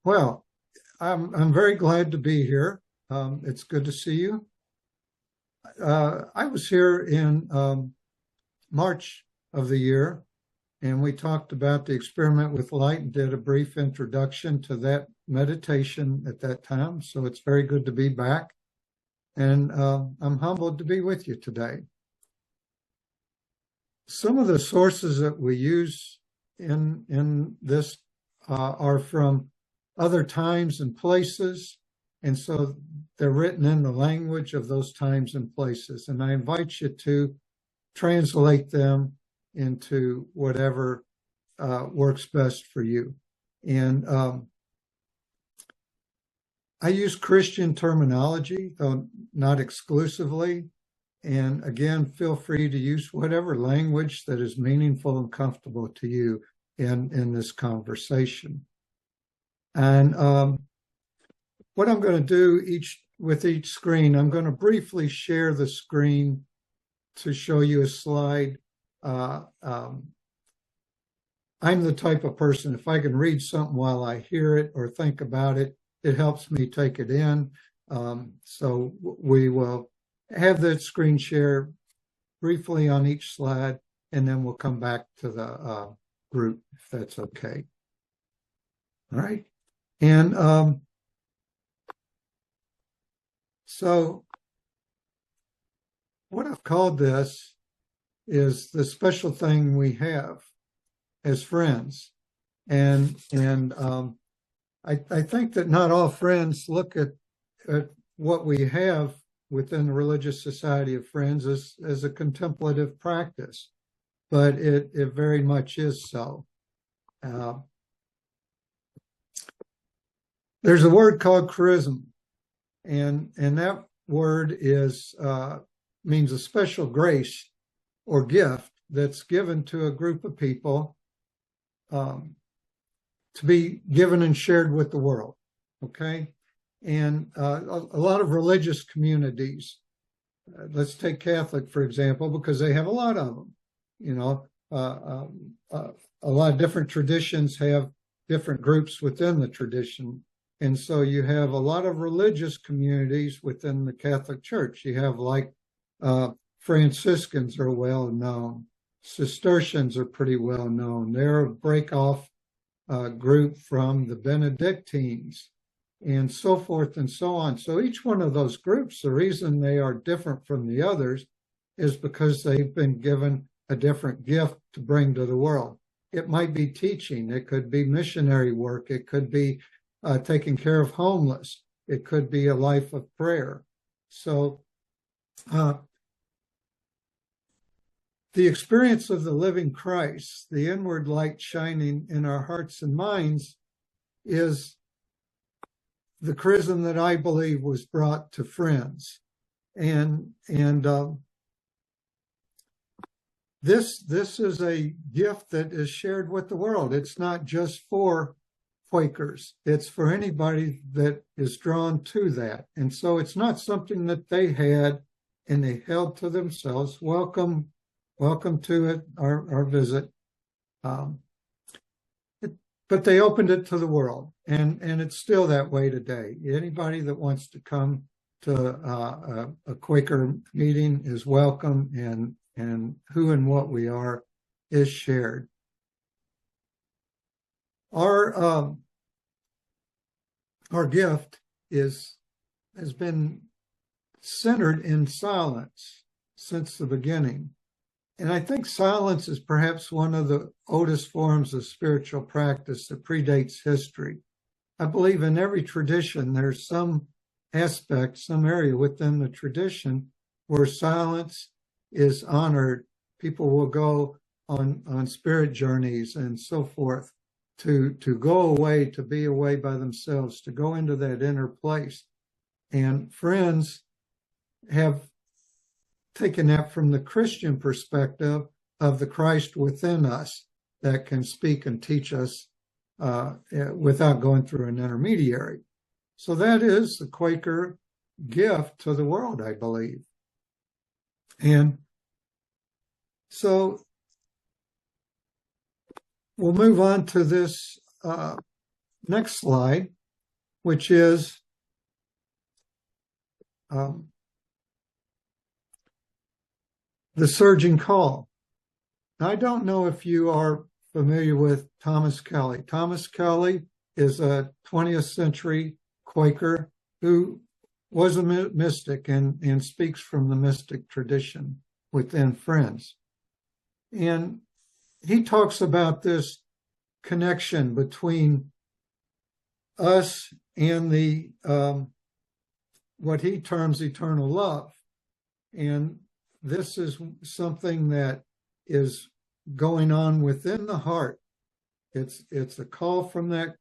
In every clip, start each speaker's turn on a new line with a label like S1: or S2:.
S1: Well, I'm very glad to be here. It's good to see you. I was here in March of the year, and we talked about the experiment with light and did a brief introduction to that meditation at that time. So it's very good to be back, and I'm humbled to be with you today. Some of the sources that we use in this are from other times and places, and so they're written in the language of those times and places. And I invite you to translate them into whatever works best for you. And I use Christian terminology, though not exclusively. And again, feel free to use whatever language that is meaningful and comfortable to you in this conversation. And what I'm going to do with each screen, I'm going to briefly share the screen to show you a slide. I'm the type of person, if I can read something while I hear it or think about it, it helps me take it in. So we will have the screen share briefly on each slide, and then we'll come back to the group, if that's okay. All right. And so what I've called this is the special thing we have as friends. And I think that not all friends look at what we have within the Religious Society of Friends as a contemplative practice, but it very much is so. There's a word called charisma, and that word means a special grace or gift that's given to a group of people to be given and shared with the world, okay? And a lot of religious communities, let's take Catholic, for example, because they have a lot of them. You know, a lot of different traditions have different groups within the tradition. And so you have a lot of religious communities within the Catholic Church. You have like Franciscans are well known. Cistercians are pretty well known. They're a break-off group from the Benedictines, and so forth and so on. So each one of those groups, the reason they are different from the others is because they've been given a different gift to bring to the world. It might be teaching, it could be missionary work, it could be taking care of homeless, it could be a life of prayer. So the experience of the living Christ, the inward light shining in our hearts and minds, is the charism that I believe was brought to friends. And this is a gift that is shared with the world. It's not just for Quakers. It's for anybody that is drawn to that. And so it's not something that they had and they held to themselves. Welcome to it, our visit. But they opened it to the world, and it's still that way today. Anybody that wants to come to a Quaker meeting is welcome, and who and what we are is shared. Our gift has been centered in silence since the beginning. And I think silence is perhaps one of the oldest forms of spiritual practice that predates history. I believe in every tradition, there's some aspect, some area within the tradition where silence is honored. People will go on spirit journeys and so forth to go away, to be away by themselves, to go into that inner place. And friends have taken that from the Christian perspective of the Christ within us that can speak and teach us without going through an intermediary. So that is the Quaker gift to the world, I believe. And so we'll move on to this next slide, which is the surging call. Now, I don't know if you are familiar with Thomas Kelly. Thomas Kelly is a 20th century Quaker who was a mystic and speaks from the mystic tradition within Friends. And he talks about this connection between us and the what he terms eternal love. And this is something that is going on within the heart. It's a call from that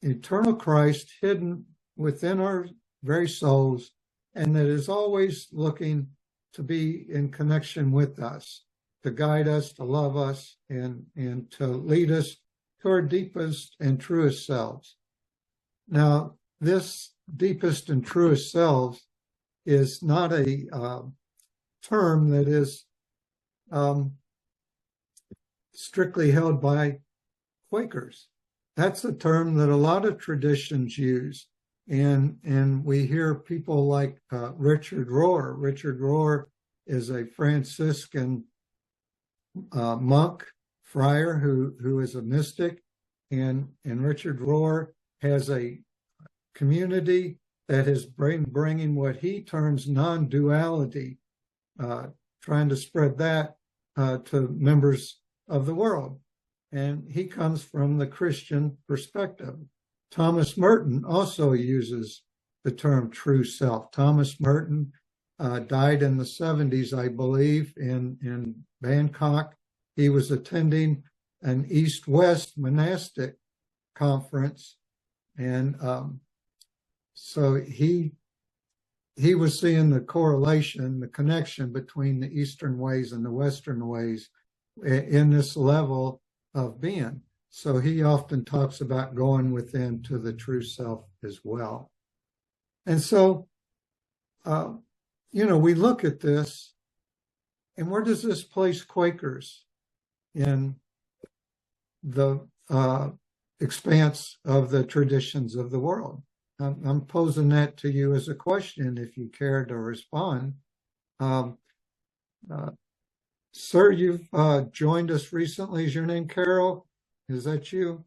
S1: eternal Christ hidden within our very souls, and that is always looking to be in connection with us, to guide us, to love us, and to lead us to our deepest and truest selves. Now, this deepest and truest selves is not a term that is strictly held by Quakers. That's a term that a lot of traditions use. And we hear people like Richard Rohr. Richard Rohr is a Franciscan monk, friar, who is a mystic. And Richard Rohr has a community that is bringing what he terms non-duality, trying to spread that to members of the world. And he comes from the Christian perspective. Thomas Merton also uses the term true self. Thomas Merton died in the 70s, I believe, in Bangkok. He was attending an East-West monastic conference. And so he was seeing the correlation, the connection between the Eastern ways and the Western ways in this level of being. So he often talks about going within to the true self as well. And so, we look at this, and where does this place Quakers in the expanse of the traditions of the world? I'm posing that to you as a question, if you care to respond. Sir, you've joined us recently. Is your name Carol? Is that you?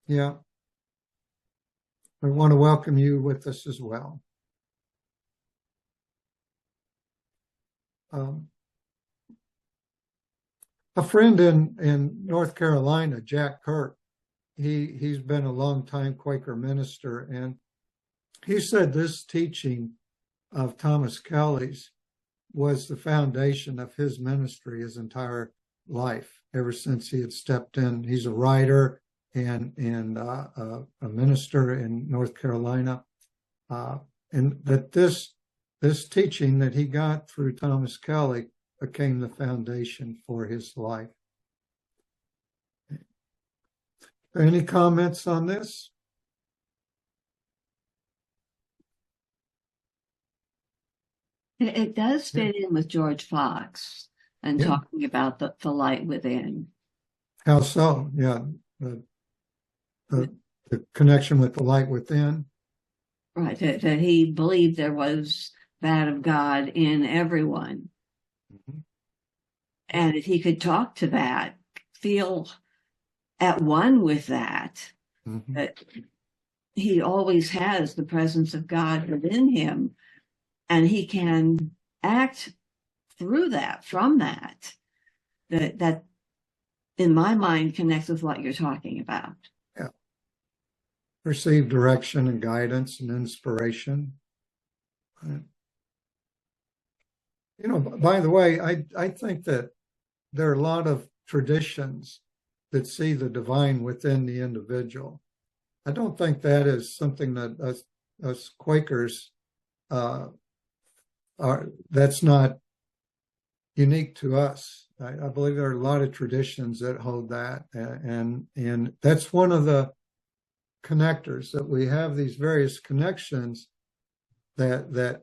S1: Yeah. I want to welcome you with us as well. A friend in North Carolina, Jack Kirk, he's been a long time Quaker minister, and he said this teaching of Thomas Kelly's was the foundation of his ministry his entire life, ever since he had stepped in. He's a writer and a minister in North Carolina, and that this teaching that he got through Thomas Kelly became the foundation for his life. Any comments on this?
S2: It does fit in with George Fox and talking about the light within.
S1: How so? Yeah, the connection with the light within.
S2: Right, that he believed there was that of God in everyone. Mm-hmm. And if he could talk to that, feel at one with that, mm-hmm. that he always has the presence of God within him, and he can act through that, from that in my mind connects with what you're talking about.
S1: Yeah. Receive direction and guidance and inspiration. By the way, I think that there are a lot of traditions that see the divine within the individual. I don't think that is something that us Quakers that's not unique to us. I believe there are a lot of traditions that hold that, and that's one of the connectors, that we have these various connections that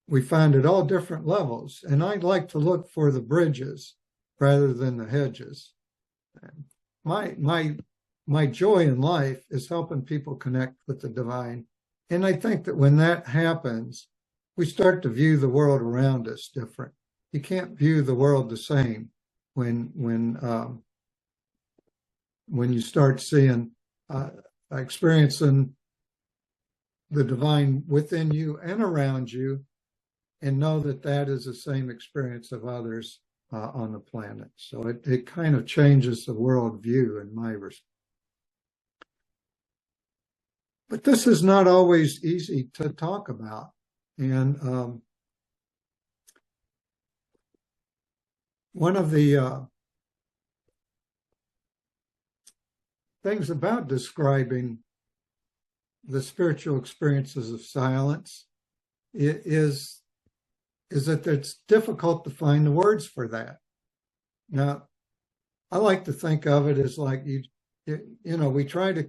S1: we find at all different levels. And I'd like to look for the bridges rather than the hedges. My my joy in life is helping people connect with the divine. And I think that when that happens, we start to view the world around us different. You can't view the world the same when you start seeing, experiencing the divine within you and around you, and know that that is the same experience of others on the planet. So it kind of changes the world view in my respect. But this is not always easy to talk about. And one of the things about describing the spiritual experiences of silence is that it's difficult to find the words for that. Now, I like to think of it as like, we try to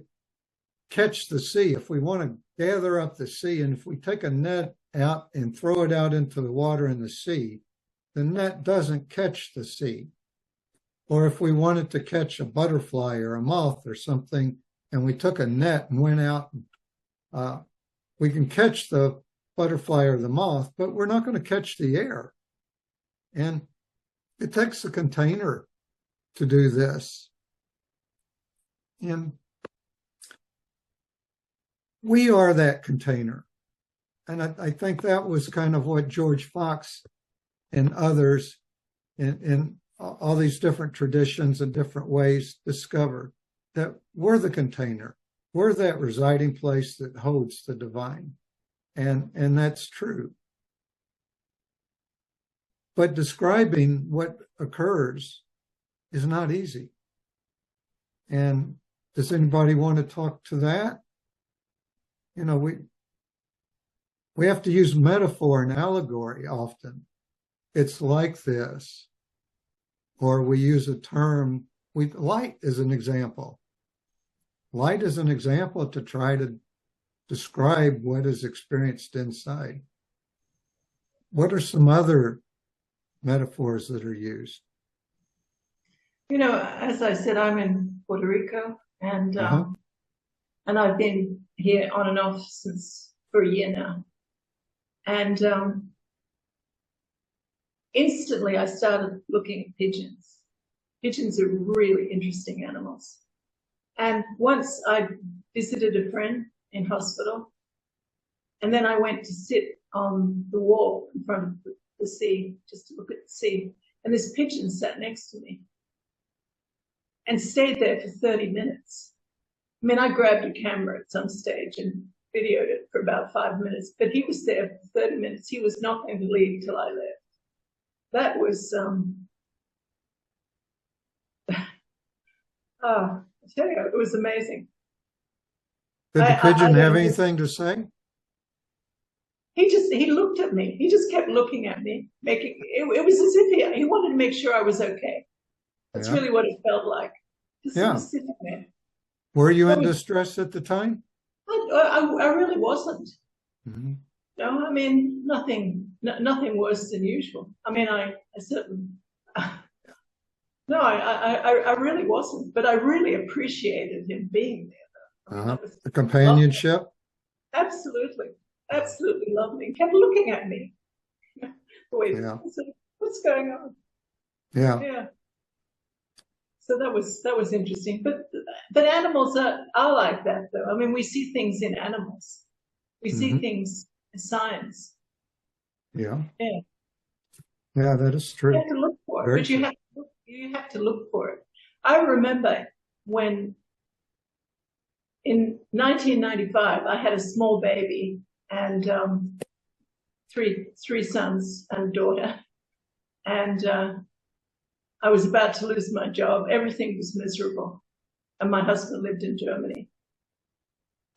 S1: catch the sea. If we want to gather up the sea, and if we take a net out and throw it out into the water in the sea, the net doesn't catch the sea. Or if we wanted to catch a butterfly or a moth or something, and we took a net and went out, we can catch the butterfly or the moth, but we're not going to catch the air. And it takes a container to do this. And we are that container. And I think that was kind of what George Fox and others in all these different traditions and different ways discovered, that we're the container. We're that residing place that holds the divine. And that's true. But describing what occurs is not easy. And does anybody want to talk to that? We have to use metaphor and allegory often. It's like this. Or we use a term, light is an example. Light is an example to try to describe what is experienced inside. What are some other metaphors that are used?
S3: As I said, I'm in Puerto Rico, and I've been here on and off for a year now. And instantly I started looking at pigeons. Pigeons are really interesting animals. And once I visited a friend in hospital, and then I went to sit on the wall in front of the sea, just to look at the sea. And this pigeon sat next to me and stayed there for 30 minutes. I mean, I grabbed a camera at some stage and videoed it for about 5 minutes, but he was there for 30 minutes. He was not going to leave till I left. That was, I tell you, it was amazing.
S1: Did the pigeon have anything to say?
S3: He looked at me. He just kept looking at me, it was as if he wanted to make sure I was okay. That's really what it felt like. Just sort of sitting there.
S1: Were you in distress at the time?
S3: I really wasn't.
S1: Mm-hmm.
S3: No, I mean, nothing worse than usual. I mean, I certainly, no, I really wasn't, but I really appreciated him being there. I mean,
S1: the companionship?
S3: Lovely. Absolutely lovely. He kept looking at me. Wait, what's going on? Yeah. So that was interesting. But animals are like that, though. I mean, we see things in animals. We see things in science.
S1: Yeah, that is true.
S3: You have to look for it, but you have to look for it. I remember when in 1995 I had a small baby and three sons and a daughter, and I was about to lose my job. Everything was miserable, and my husband lived in Germany,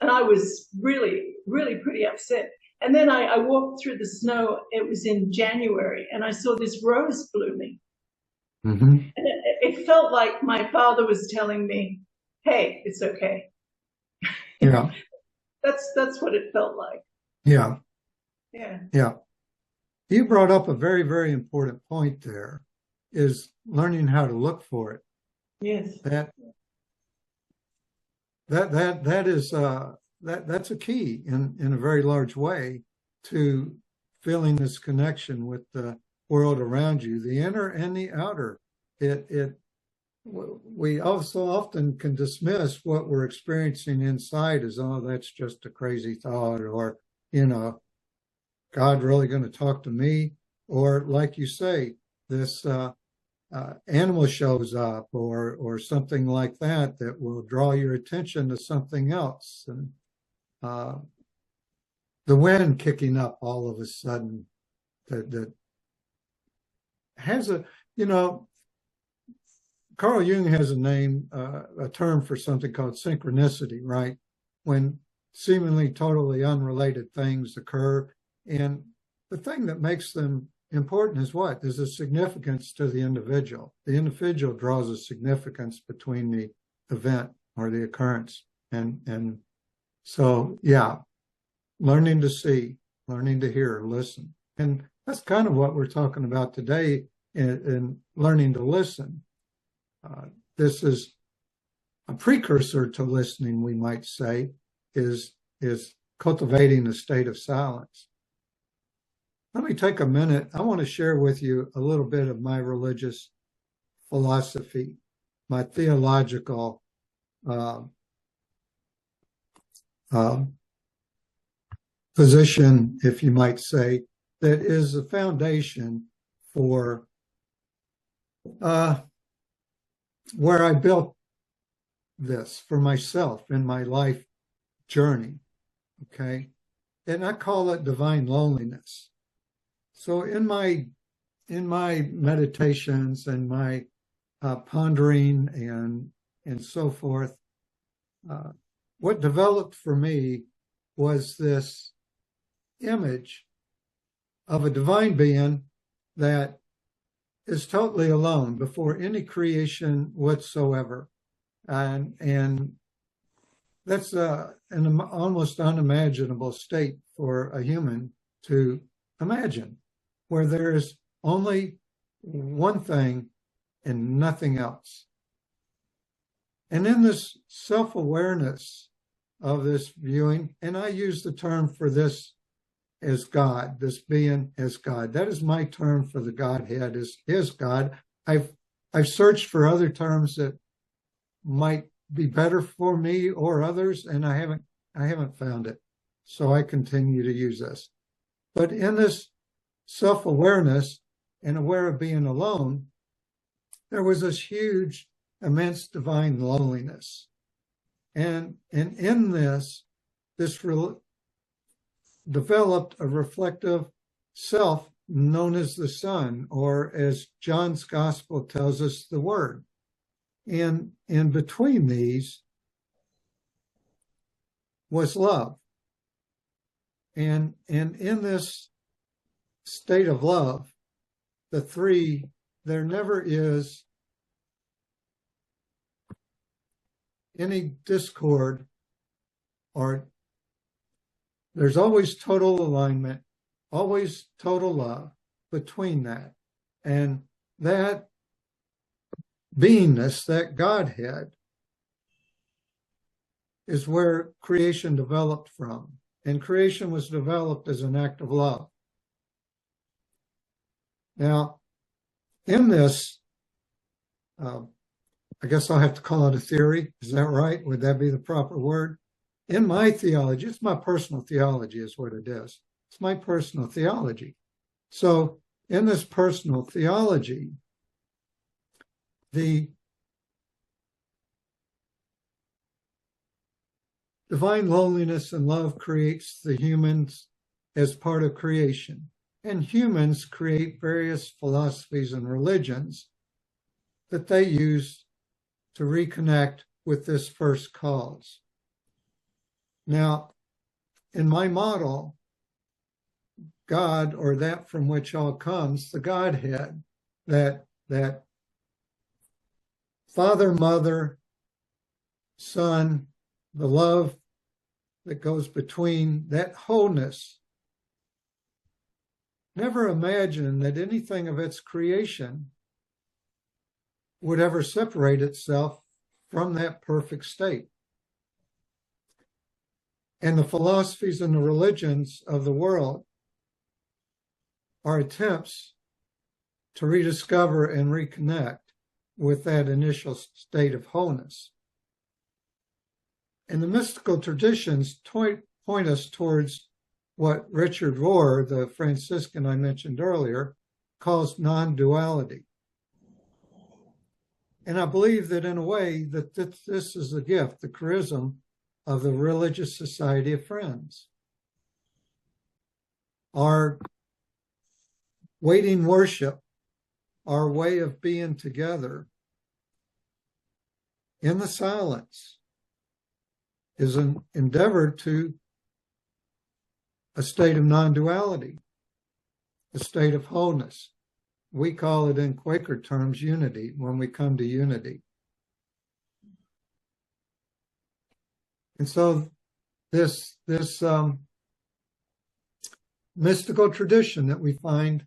S3: and I was really, really pretty upset. And then I walked through the snow. It was in January, and I saw this rose blooming. Mm-hmm. And it felt like my father was telling me, "Hey, it's okay."
S1: Yeah,
S3: that's what it felt like.
S1: Yeah.
S3: Yeah.
S1: You brought up a very, very important point there, is learning how to look for it.
S3: Yes.
S1: that is that's a key in a very large way to feeling this connection with the world around you, the inner and the outer. We also often can dismiss what we're experiencing inside as, oh, that's just a crazy thought, or, God really going to talk to me? Or like you say, this animal shows up, or something like that will draw your attention to something else. And the wind kicking up all of a sudden that has Carl Jung has a term for something called synchronicity, right? When seemingly totally unrelated things occur. And the thing that makes them important is what? There's a significance to the individual. The individual draws a significance between the event or the occurrence. And so, yeah, learning to see, learning to hear, listen. And that's kind of what we're talking about today in learning to listen. This is a precursor to listening, we might say, is cultivating a state of silence. Let me take a minute. I want to share with you a little bit of my religious philosophy, my theological position, if you might say, that is the foundation for where I built this for myself in my life journey, okay? And I call it divine loneliness. So in my meditations and my pondering and so forth, what developed for me was this image of a divine being that is totally alone before any creation whatsoever. And that's an almost unimaginable state for a human to imagine, where there is only one thing and nothing else. And in this self-awareness of this viewing, and I use the term for this as God, this being as God. That is my term for the Godhead, is God. I've searched for other terms that might be better for me or others, and I haven't found it. So I continue to use this. But in this self-awareness and aware of being alone, there was this huge, immense divine loneliness. And in this developed a reflective self known as the Son, or as John's Gospel tells us, the Word. And between these was love. And in this state of love, the three, there never is any discord, or there's always total alignment, always total love between that. And that beingness, that Godhead, is where creation developed from. And creation was developed as an act of love. Now, in this, I guess I'll have to call it a theory. Is that right? Would that be the proper word? In my theology, it's my personal theology is what it is. It's my personal theology. So in this personal theology, the divine loneliness and love creates the humans as part of creation. And humans create various philosophies and religions that they use to reconnect with this first cause. Now, in my model, God, or that from which all comes, the Godhead, that Father, Mother, Son, the love that goes between, that wholeness. Never imagine that anything of its creation would ever separate itself from that perfect state. And the philosophies and the religions of the world are attempts to rediscover and reconnect with that initial state of wholeness. And the mystical traditions point us towards what Richard Rohr, the Franciscan I mentioned earlier, calls non-duality. And I believe that in a way that this is the gift, the charism of the Religious Society of Friends. Our waiting worship, our way of being together in the silence, is an endeavor to a state of non-duality, a state of wholeness. We call it in Quaker terms unity, when we come to unity. And so this mystical tradition that we find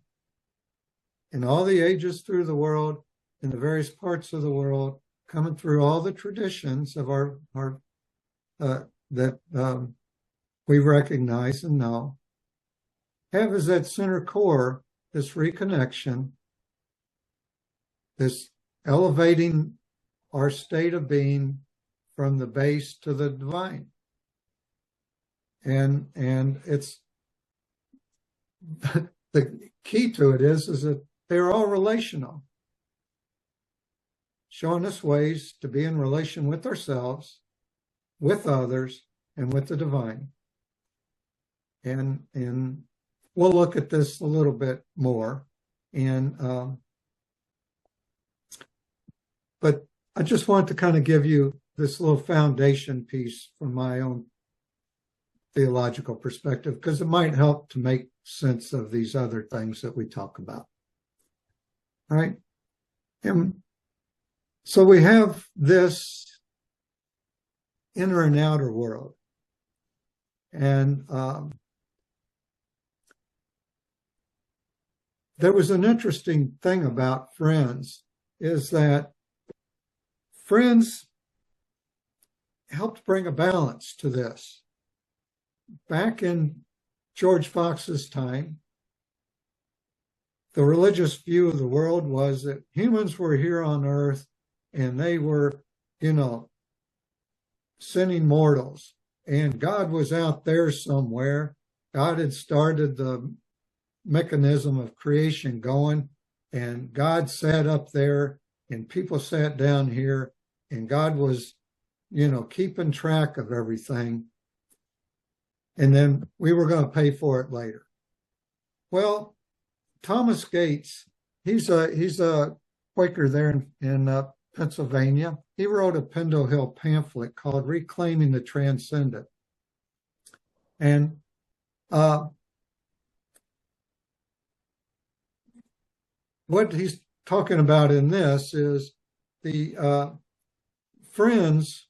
S1: in all the ages through the world, in the various parts of the world, coming through all the traditions of our that we recognize and know, have as that center core this reconnection, this elevating our state of being from the base to the divine. And it's the key to it is that they're all relational, showing us ways to be in relation with ourselves, with others, and with the divine. And we'll look at this a little bit more. But I just want to kind of give you this little foundation piece from my own theological perspective, because it might help to make sense of these other things that we talk about. All right. And so we have this inner and outer world. And there was an interesting thing about Friends, is that Friends helped bring a balance to this. Back in George Fox's time, the religious view of the world was that humans were here on earth and they were, sinning mortals. And God was out there somewhere. God had started the mechanism of creation going, and God sat up there and people sat down here, and God was, keeping track of everything. And then we were going to pay for it later. Well, Thomas Gates, he's a Quaker there in Pennsylvania. He wrote a Pendle Hill pamphlet called Reclaiming the Transcendent. And what he's talking about in this is the Friends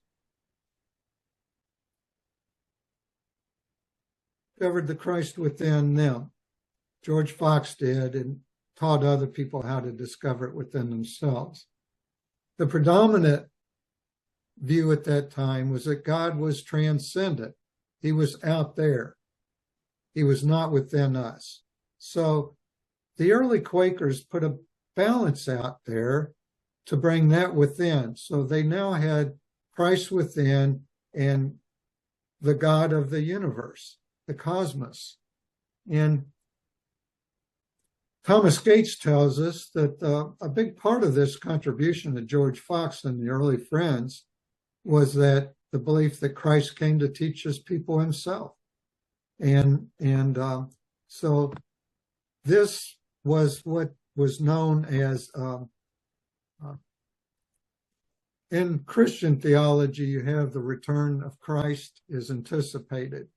S1: discovered the Christ within them. George Fox did, and taught other people how to discover it within themselves. The predominant view at that time was that God was transcendent. He was out there. He was not within us. So the early Quakers put a balance out there to bring that within. So they now had Christ within and the God of the universe, the cosmos. And Thomas Gates tells us that a big part of this contribution to George Fox and the early Friends was that the belief that Christ came to teach his people himself. And so this was what was known as, in Christian theology, you have the return of Christ is anticipated.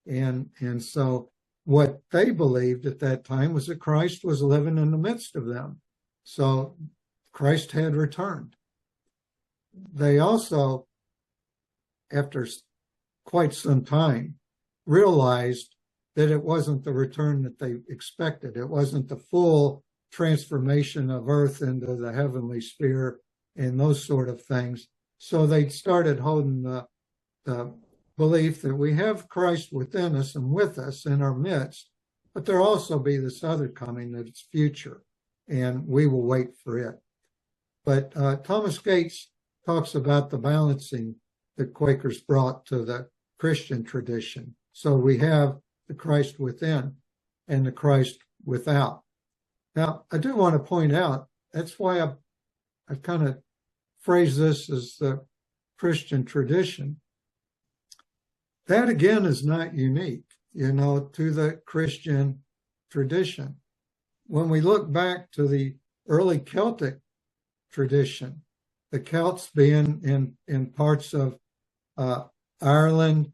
S1: And so what they believed at that time was that Christ was living in the midst of them. So Christ had returned. They also, after quite some time, realized that it wasn't the return that they expected. It wasn't the full transformation of earth into the heavenly sphere and those sort of things. So they started holding the belief that we have Christ within us and with us in our midst, but there'll also be this other coming that it's future, and we will wait for it. But Thomas Gates talks about the balancing that Quakers brought to the Christian tradition. So we have the Christ within and the Christ without. Now, I do want to point out, that's why I've kind of phrased this as the Christian tradition. That, again, is not unique, to the Christian tradition. When we look back to the early Celtic tradition, the Celts being in parts of Ireland,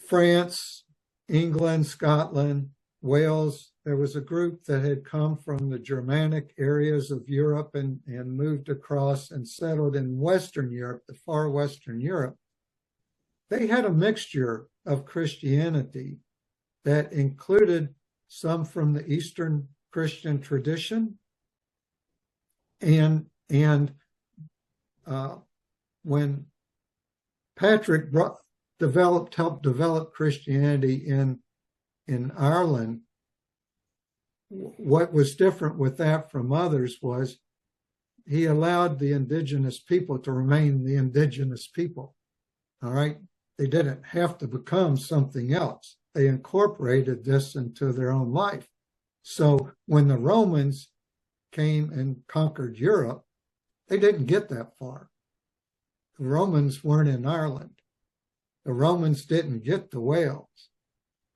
S1: France, England, Scotland, Wales, there was a group that had come from the Germanic areas of Europe and moved across and settled in Western Europe, the far Western Europe. They had a mixture of Christianity that included some from the Eastern Christian tradition. And when Patrick helped develop Christianity in Ireland, what was different with that from others was he allowed the indigenous people to remain the indigenous people. All right. They didn't have to become something else. They incorporated this into their own life. So when the Romans came and conquered Europe, they didn't get that far. The Romans weren't in Ireland. The Romans didn't get to Wales.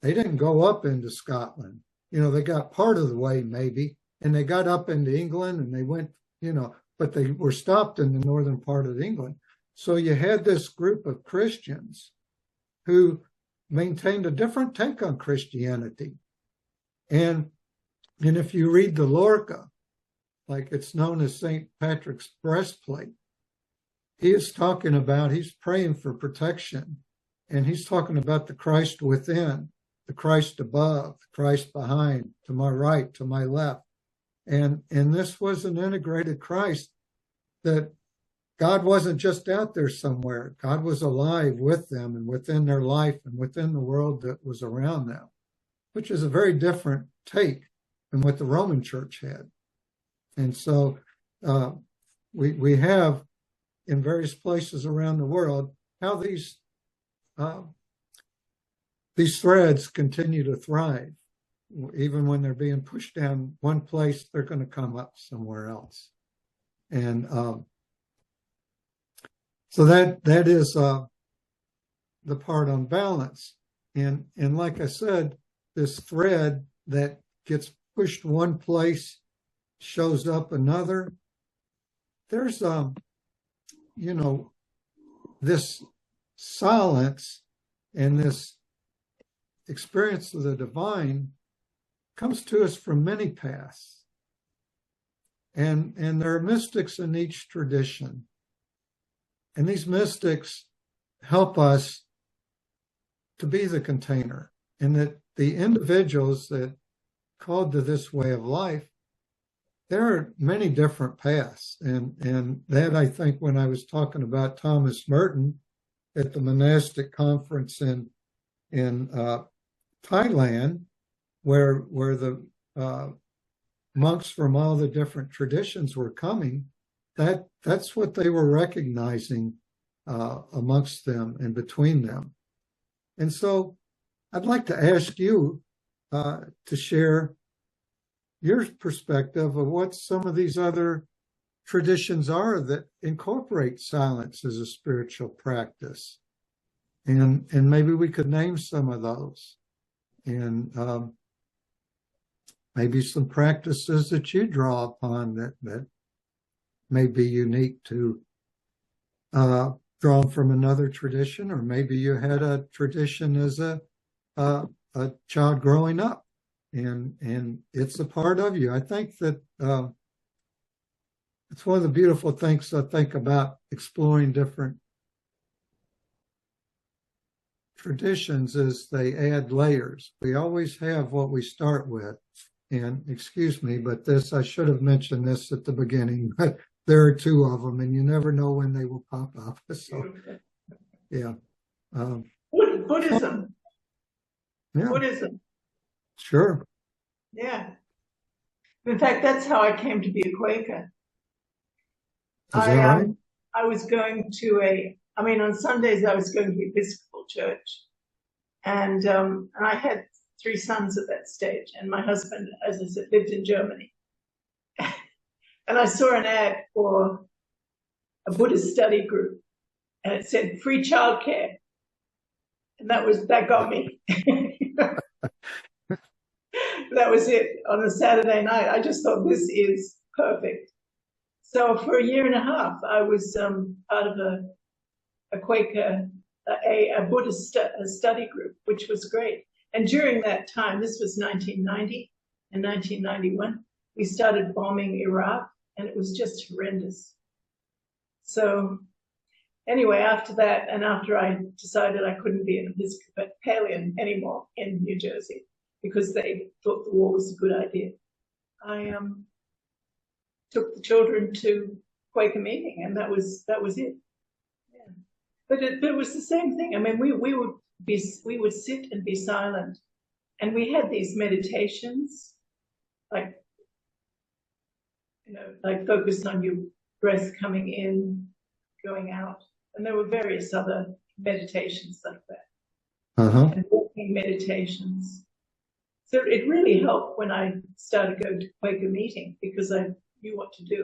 S1: They didn't go up into Scotland. They got part of the way maybe, and they got up into England and they went, but they were stopped in the northern part of England. So you had this group of Christians who maintained a different take on Christianity. And if you read the Lorca, like it's known as St. Patrick's breastplate, he is talking about, he's praying for protection, and he's talking about the Christ within, the Christ above, the Christ behind, to my right, to my left. And this was an integrated Christ, that God wasn't just out there somewhere. God was alive with them and within their life and within the world that was around them, which is a very different take than what the Roman Church had. And so we have in various places around the world how these threads continue to thrive. Even when they're being pushed down one place, they're going to come up somewhere else. And so that is the part on balance. And like I said, this thread that gets pushed one place shows up another. There's this silence and this experience of the divine comes to us from many paths. And there are mystics in each tradition. And these mystics help us to be the container, and that the individuals that called to this way of life, there are many different paths. And that, I think, when I was talking about Thomas Merton at the monastic conference in Thailand, where the monks from all the different traditions were coming, that's what they were recognizing amongst them and between them. And so I'd like to ask you to share your perspective of what some of these other traditions are that incorporate silence as a spiritual practice. And maybe we could name some of those. And maybe some practices that you draw upon that may be unique to drawn from another tradition, or maybe you had a tradition as a child growing up, and it's a part of you. I think that it's one of the beautiful things I think about exploring different traditions is they add layers. We always have what we start with. And excuse me, but I should have mentioned this at the beginning, but there are two of them, and you never know when they will pop up. So, yeah.
S3: Buddhism.
S1: Yeah.
S3: Buddhism.
S1: Sure.
S3: Yeah. In fact, that's how I came to be a Quaker.
S1: Is that right?
S3: I was going to on Sundays I was going to the Episcopal Church, and I had 3 sons at that stage, and my husband, as I said, lived in Germany. And I saw an ad for a Buddhist study group, and it said free childcare, and that got me. That was it on a Saturday night. I just thought, this is perfect. So for a year and a half, I was part of a Quaker, a Buddhist study group, which was great. And during that time, this was 1990 and 1991, we started bombing Iraq, and it was just horrendous. So anyway, after that, and after I decided I couldn't be an Episcopalian anymore in New Jersey because they thought the war was a good idea, I took the children to Quaker meeting, and that was it. Yeah. But it was the same thing. I mean, we would sit and be silent, and we had these meditations, like focused on your breath coming in, going out, and there were various other meditations like that, and walking meditations. So it really helped when I started going to Quaker meeting because I knew what to do,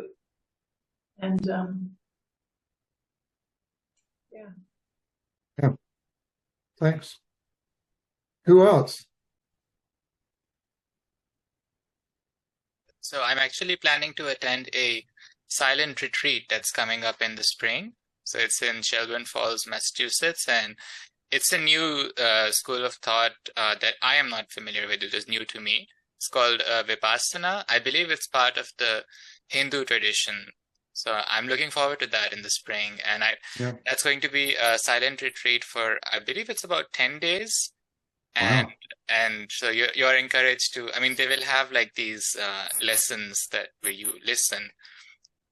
S3: and
S1: Yeah. Thanks. Who else?
S4: So I'm actually planning to attend a silent retreat that's coming up in the spring. So it's in Shelburne Falls, Massachusetts, and it's a new school of thought that I am not familiar with. It is new to me. It's called Vipassana. I believe it's part of the Hindu tradition. So I'm looking forward to that in the spring. And that's going to be a silent retreat for, I believe it's about 10 days. And
S1: Wow.
S4: and so you're encouraged to, I mean, they will have like these lessons where you listen,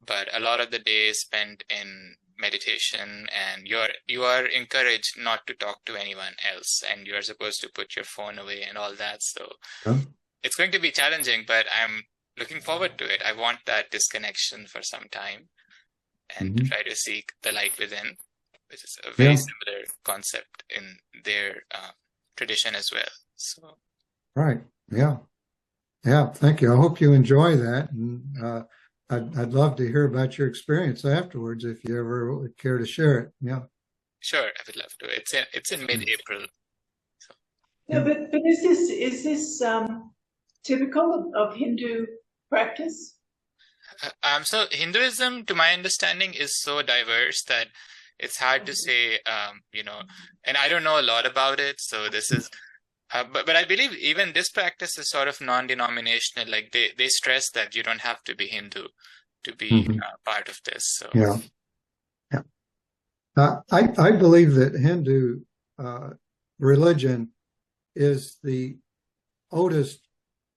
S4: but a lot of the day is spent in meditation, and you are encouraged not to talk to anyone else, and you're supposed to put your phone away and all that. So it's going to be challenging, but I'm looking forward to it. I want that disconnection for some time and to try to seek the light within, which is a very similar concept in their tradition as well. So
S1: Right. Yeah. Thank you. I hope you enjoy that, and I'd love to hear about your experience afterwards if you ever would care to share it. Yeah.
S4: sure, I would love to. It's in mid-April. So.
S3: Yeah, but is this typical of Hindu practice?
S4: So Hinduism, to my understanding, is so diverse that it's hard to say, and I don't know a lot about it. So this is, but I believe even this practice is sort of non-denominational. Like they stress that you don't have to be Hindu to be part of this. So
S1: Yeah. I believe that Hindu religion is the oldest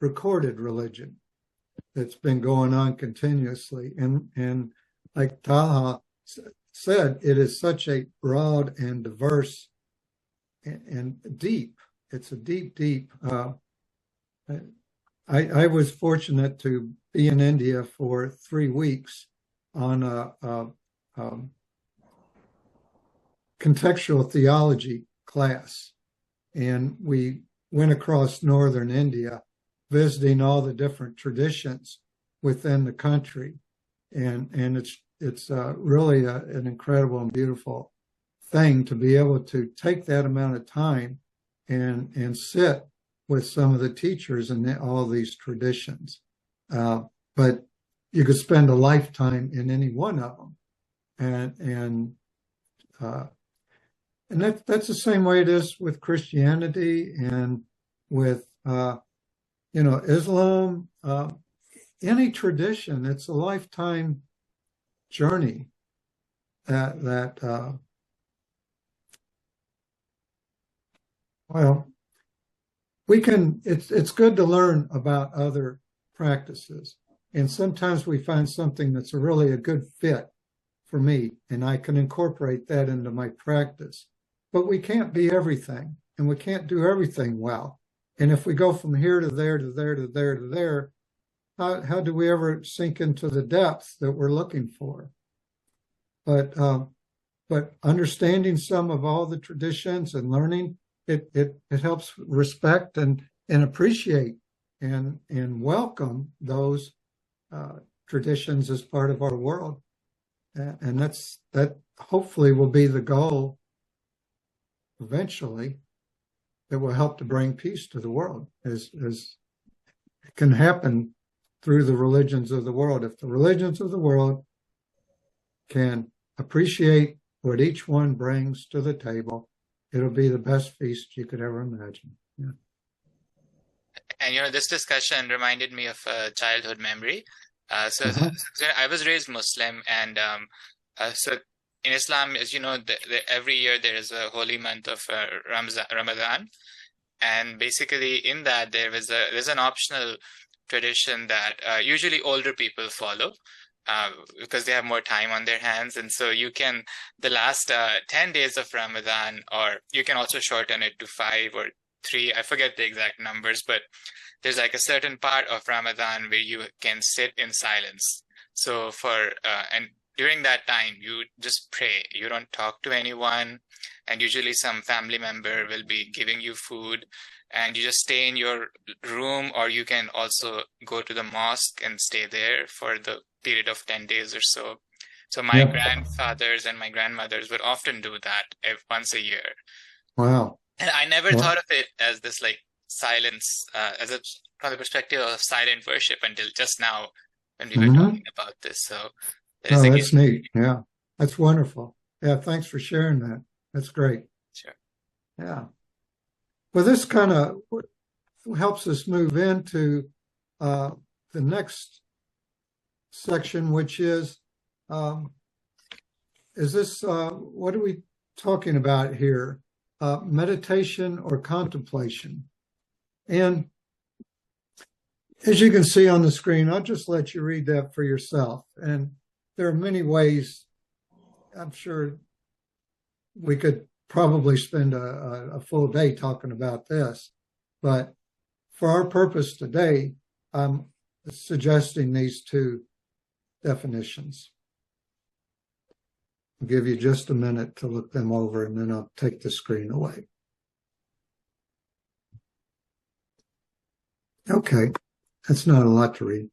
S1: recorded religion that's been going on continuously, and like Taha said, it is such a broad and diverse and deep. It's a deep. I was fortunate to be in India for 3 weeks on a contextual theology class, and we went across northern India, visiting all the different traditions within the country, and it's really an incredible and beautiful thing to be able to take that amount of time and sit with some of the teachers in all these traditions. But you could spend a lifetime in any one of them, and that's the same way it is with Christianity and with Islam. Any tradition, it's a lifetime journey we can, it's good to learn about other practices And sometimes we find something that's really a good fit for me, and I can incorporate that into my practice. But we can't be everything, and we can't do everything well. And if we go from here to there to there to there to there, how do we ever sink into the depth that we're looking for? But understanding some of all the traditions and learning, it helps respect and appreciate and welcome those traditions as part of our world. And that hopefully will be the goal eventually, that will help to bring peace to the world, as it can happen through the religions of the world. If the religions of the world can appreciate what each one brings to the table, it'll be the best feast you could ever imagine. Yeah.
S4: And this discussion reminded me of a childhood memory. So I was raised Muslim, and so in Islam, as you know, every year there is a holy month of Ramadan, and basically in that there's an optional tradition that usually older people follow because they have more time on their hands, and so you can the last 10 days of Ramadan, or you can also shorten it to 5 or 3. I forget the exact numbers, but there's like a certain part of Ramadan where you can sit in silence. So and during that time, you just pray. You don't talk to anyone. And usually some family member will be giving you food, and you just stay in your room, or you can also go to the mosque and stay there for the period of 10 days or so. So my grandfathers and my grandmothers would often do that once a year.
S1: Wow.
S4: And I never thought of it as this like silence, from the perspective of silent worship until just now when we were talking about this. So
S1: that's neat. Yeah, that's wonderful. Yeah, thanks for sharing that. That's great.
S4: Sure.
S1: Yeah. Well, this kind of helps us move into the next section, which is this, what are we talking about here? Meditation or contemplation. And as you can see on the screen, I'll just let you read that for yourself. And there are many ways. I'm sure we could probably spend a full day talking about this, but for our purpose today, I'm suggesting these two definitions. I'll give you just a minute to look them over, and then I'll take the screen away. Okay, that's not a lot to read.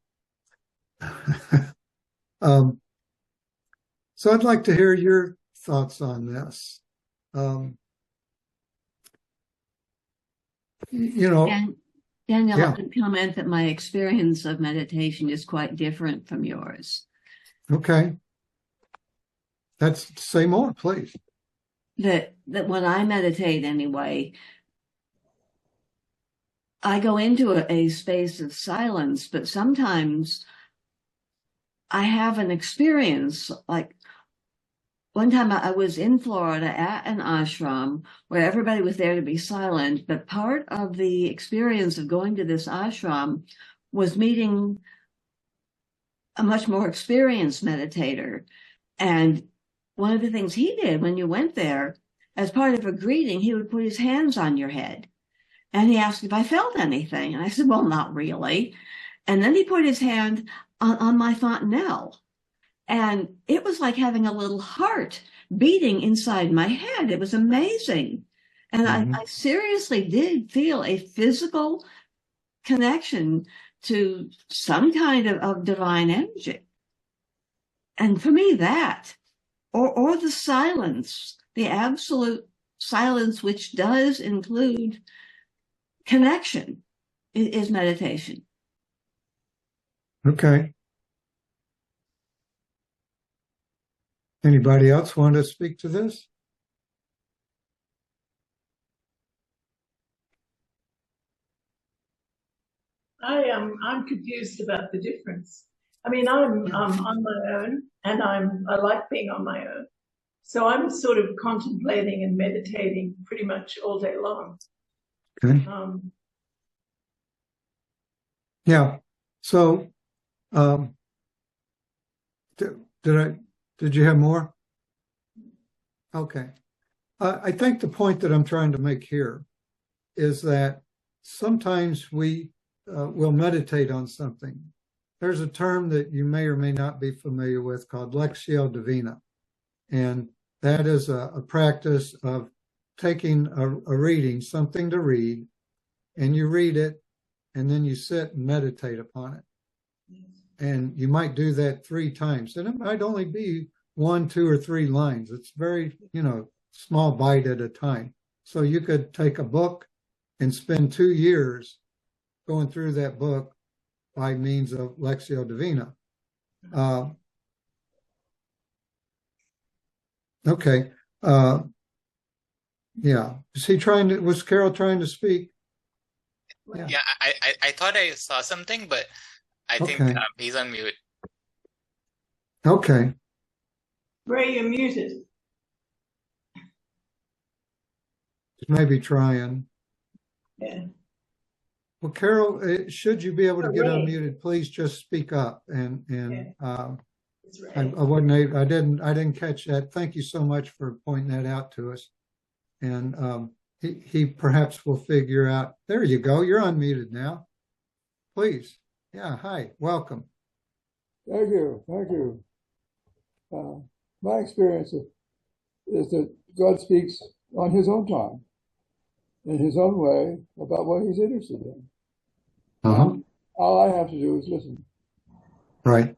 S1: So I'd like to hear your thoughts on this.
S2: Daniel, I can comment that my experience of meditation is quite different from yours.
S1: Okay. Say more, please.
S2: That when I meditate anyway, I go into a space of silence, but sometimes I have an experience. Like one time I was in Florida at an ashram where everybody was there to be silent, but part of the experience of going to this ashram was meeting a much more experienced meditator. And one of the things he did when you went there, as part of a greeting, he would put his hands on your head. And he asked if I felt anything. And I said, well, not really. And then he put his hand on my fontanelle. And it was like having a little heart beating inside my head. It was amazing. And I seriously did feel a physical connection to some kind of divine energy. And for me, that, or the silence, the absolute silence, which does include connection, is meditation.
S1: Okay. Anybody else want to speak to this?
S3: I'm confused about the difference. I mean, I'm on my own, and I like being on my own. So I'm sort of contemplating and meditating pretty much all day long.
S1: Okay. Yeah. So Did you have more? Okay. I think the point that I'm trying to make here is that sometimes we will meditate on something. There's a term that you may or may not be familiar with called Lectio Divina. And that is a practice of taking a reading, something to read, and you read it, and then you sit and meditate upon it. And you might do that 3 times. And it might only be 1, 2, or 3 lines. It's very, small bite at a time. So you could take a book and spend 2 years going through that book by means of Lectio Divina. Okay. Yeah. Was Carol trying to speak?
S4: Yeah, I thought I saw something, but I think
S1: Okay.
S4: he's on mute.
S1: Okay.
S3: Ray, you're muted.
S1: Maybe trying.
S3: Yeah.
S1: Well, Carol, should you be able to get
S3: Ray.
S1: unmuted, please just speak up. And
S3: It's Ray.
S1: I wasn't able, I didn't catch that. Thank you so much for pointing that out to us. And he perhaps will figure out. There you go. You're unmuted now. Please. Yeah. Hi. Welcome.
S5: Thank you. My experience is that God speaks on his own time, in his own way, about what he's interested in.
S1: Uh-huh.
S5: All I have to do is listen.
S1: Right.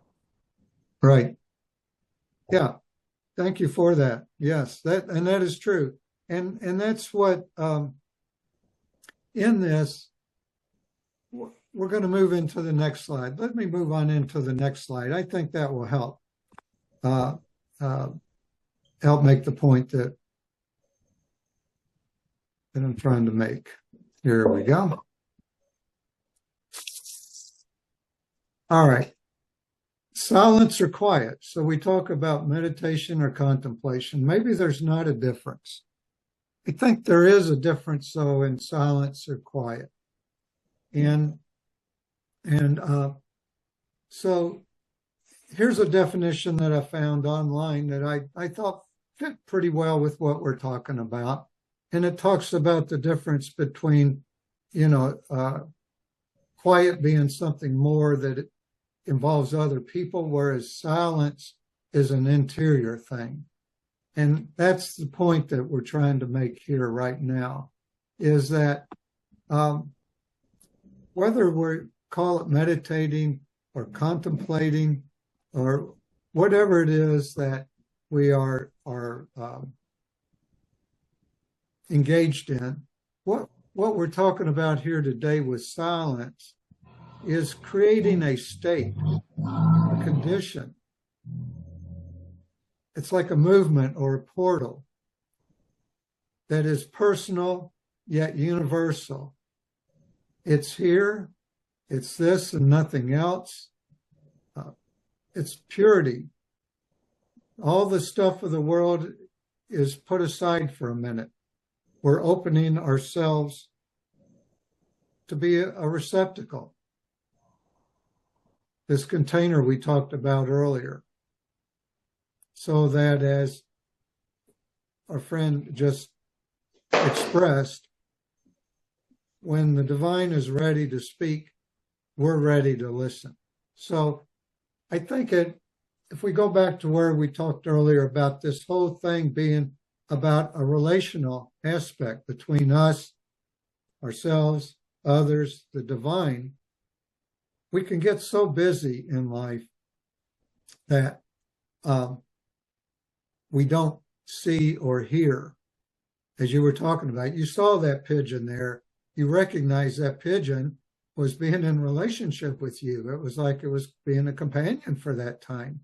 S1: Yeah. Thank you for that. Yes, that is true. And that's what in this, we're going to move into the next slide. Let me move on into the next slide. I think that will help make the point that I'm trying to make. Here we go. All right. Silence or quiet. So we talk about meditation or contemplation. Maybe there's not a difference. I think there is a difference, though, in silence or quiet. And so here's a definition that I found online that I thought fit pretty well with what we're talking about. And it talks about the difference between, quiet being something more that it involves other people, whereas silence is an interior thing. And that's the point that we're trying to make here right now, is that whether we call it meditating or contemplating or whatever it is that we are engaged in, what we're talking about here today with silence is creating a state, a condition. It's like a movement or a portal that is personal yet universal. It's here, it's this and nothing else. It's purity. All the stuff of the world is put aside for a minute. We're opening ourselves to be a receptacle. This container we talked about earlier. So that, as our friend just expressed, when the divine is ready to speak, we're ready to listen. So I think if we go back to where we talked earlier about this whole thing being about a relational aspect between us, ourselves, others, the divine, we can get so busy in life that we don't see or hear. As you were talking about, you saw that pigeon there. You recognize that pigeon was being in relationship with you. It was like it was being a companion for that time.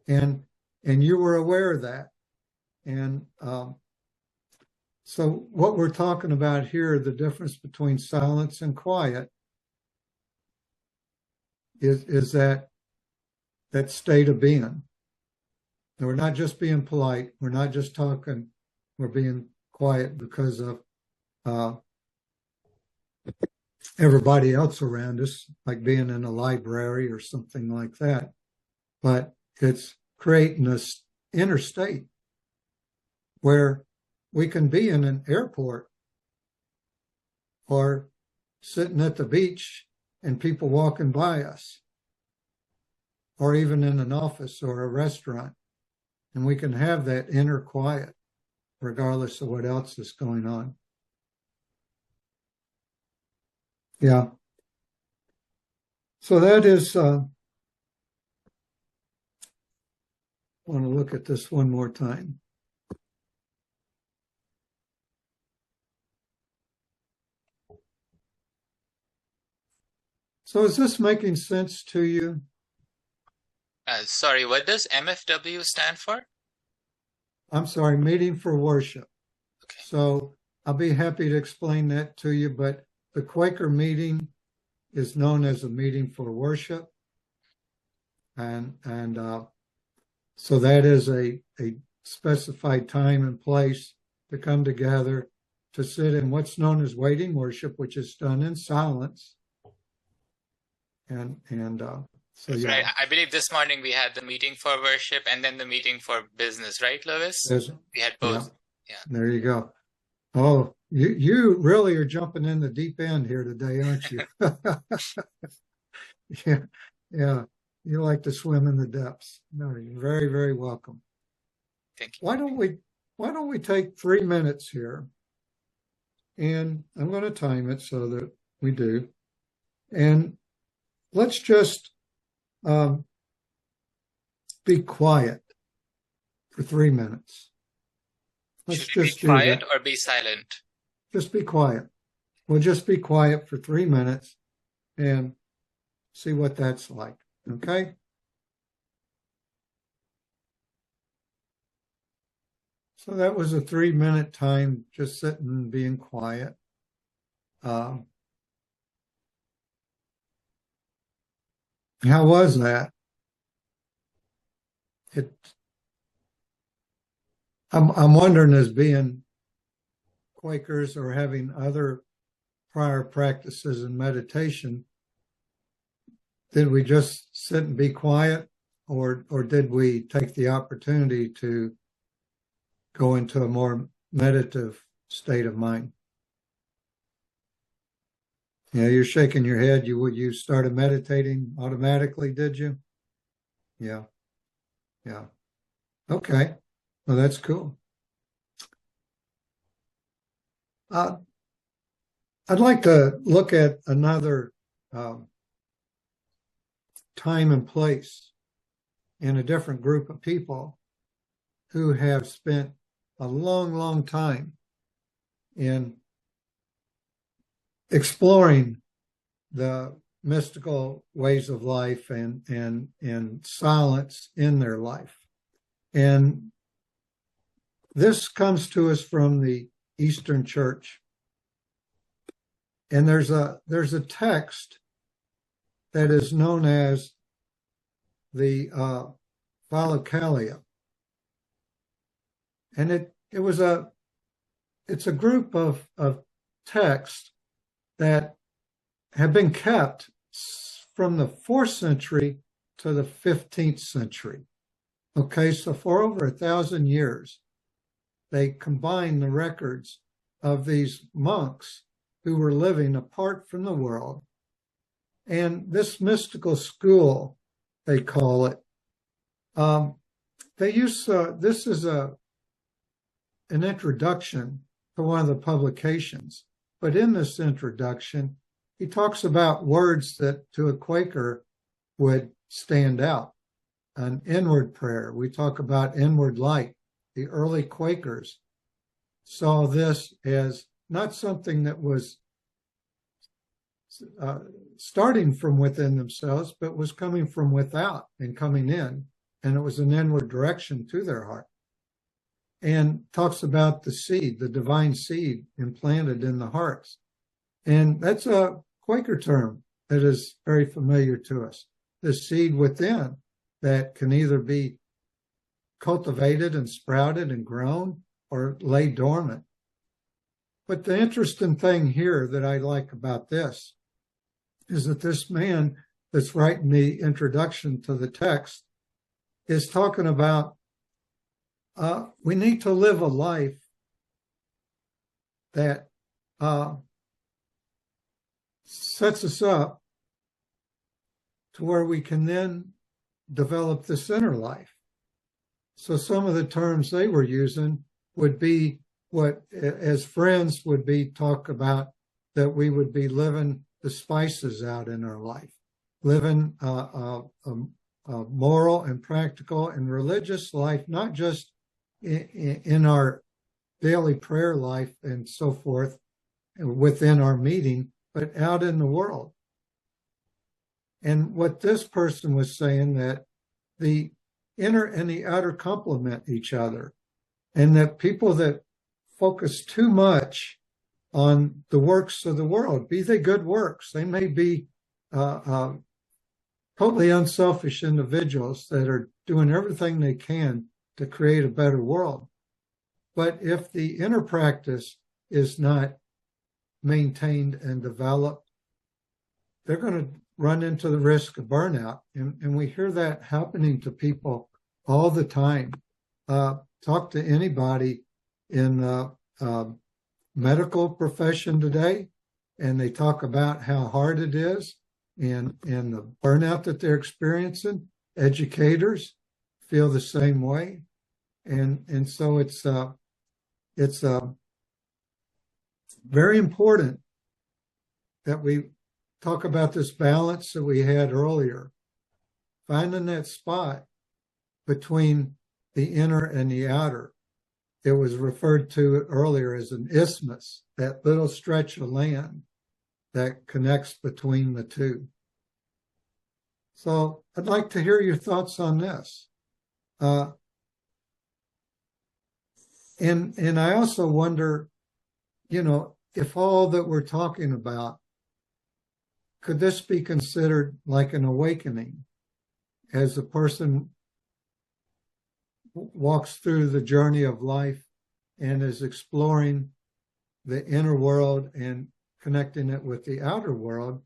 S1: And you were aware of that. And so what we're talking about here, the difference between silence and quiet, is that state of being. And we're not just being polite. We're not just talking. We're being quiet because of everybody else around us, like being in a library or something like that. But it's creating this inner state where we can be in an airport or sitting at the beach and people walking by us, or even in an office or a restaurant. And we can have that inner quiet regardless of what else is going on. Yeah. So that is, I want to look at this one more time. So is this making sense to you?
S4: Sorry, what does MFW stand for?
S1: I'm sorry, meeting for worship.
S4: Okay.
S1: So I'll be happy to explain that to you, but the Quaker meeting is known as a meeting for worship. And so that is a specified time and place to come together to sit in what's known as waiting worship, which is done in silence. And so yeah.
S4: Right. I believe this morning we had the meeting for worship and then the meeting for business, right, Lewis? We had both. Yeah.
S1: There you go. Oh, you really are jumping in the deep end here today, aren't you? Yeah. You like to swim in the depths. No, you're very, very welcome.
S4: Thank you.
S1: Why don't we take 3 minutes here? And I'm going to time it so that we do. And let's just be quiet for 3 minutes. Let's
S4: Should we
S1: just
S4: be quiet
S1: do
S4: or be silent?
S1: Just be quiet. We'll just be quiet for 3 minutes and see what that's like. Okay? So that was a 3-minute time just sitting and being quiet. How was that? I'm wondering, as being Quakers or having other prior practices in meditation, did we just sit and be quiet, or did we take the opportunity to go into a more meditative state of mind? Yeah, you're shaking your head. You started meditating automatically, did you? Yeah. Okay. Well, that's cool. I'd like to look at another time and place in a different group of people who have spent a long, long time in exploring the mystical ways of life and silence in their life. And this comes to us from the Eastern Church. And there's a text that is known as the Philokalia. And it's a group of texts that have been kept from the 4th century to the 15th century. Okay, so for over 1,000 years, they combined the records of these monks who were living apart from the world. And this mystical school, they call it, they use, this is an introduction to one of the publications. But in this introduction, he talks about words that to a Quaker would stand out. An inward prayer. We talk about inward light. The early Quakers saw this as not something that was starting from within themselves, but was coming from without and coming in. And it was an inward direction to their heart. And talks about the seed, the divine seed implanted in the hearts. And that's a Quaker term that is very familiar to us. The seed within that can either be cultivated and sprouted and grown or lay dormant. But the interesting thing here that I like about this is that this man that's writing the introduction to the text is talking about we need to live a life that sets us up to where we can then develop this inner life. So some of the terms they were using would be what, as friends, would be talk about that we would be living the spices out in our life, living a moral and practical and religious life, not just in our daily prayer life and so forth within our meeting, but out in the world. And what this person was saying, that the inner and the outer complement each other, and that people that focus too much on the works of the world, be they good works, they may be totally unselfish individuals that are doing everything they can to create a better world. But if the inner practice is not maintained and developed, they're going to run into the risk of burnout. And we hear that happening to people all the time. Talk to anybody in the medical profession today, and they talk about how hard it is and the burnout that they're experiencing. Educators feel the same way. And so it's very important that we talk about this balance that we had earlier, finding that spot between the inner and the outer. It was referred to earlier as an isthmus, that little stretch of land that connects between the two. So I'd like to hear your thoughts on this. And I also wonder, if all that we're talking about, could this be considered like an awakening as a person walks through the journey of life and is exploring the inner world and connecting it with the outer world?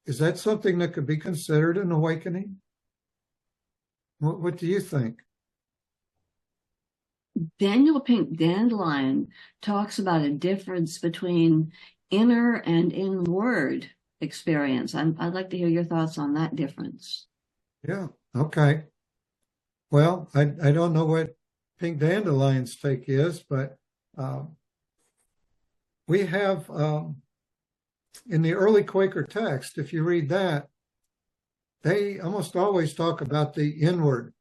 S1: Is that something that could be considered an awakening? What do you think?
S2: Daniel Pink Dandelion talks about a difference between inner and inward experience. I'd like to hear your thoughts on that difference.
S1: Yeah, okay. Well, I don't know what Pink Dandelion's take is, but we have in the early Quaker text, if you read that, they almost always talk about the inward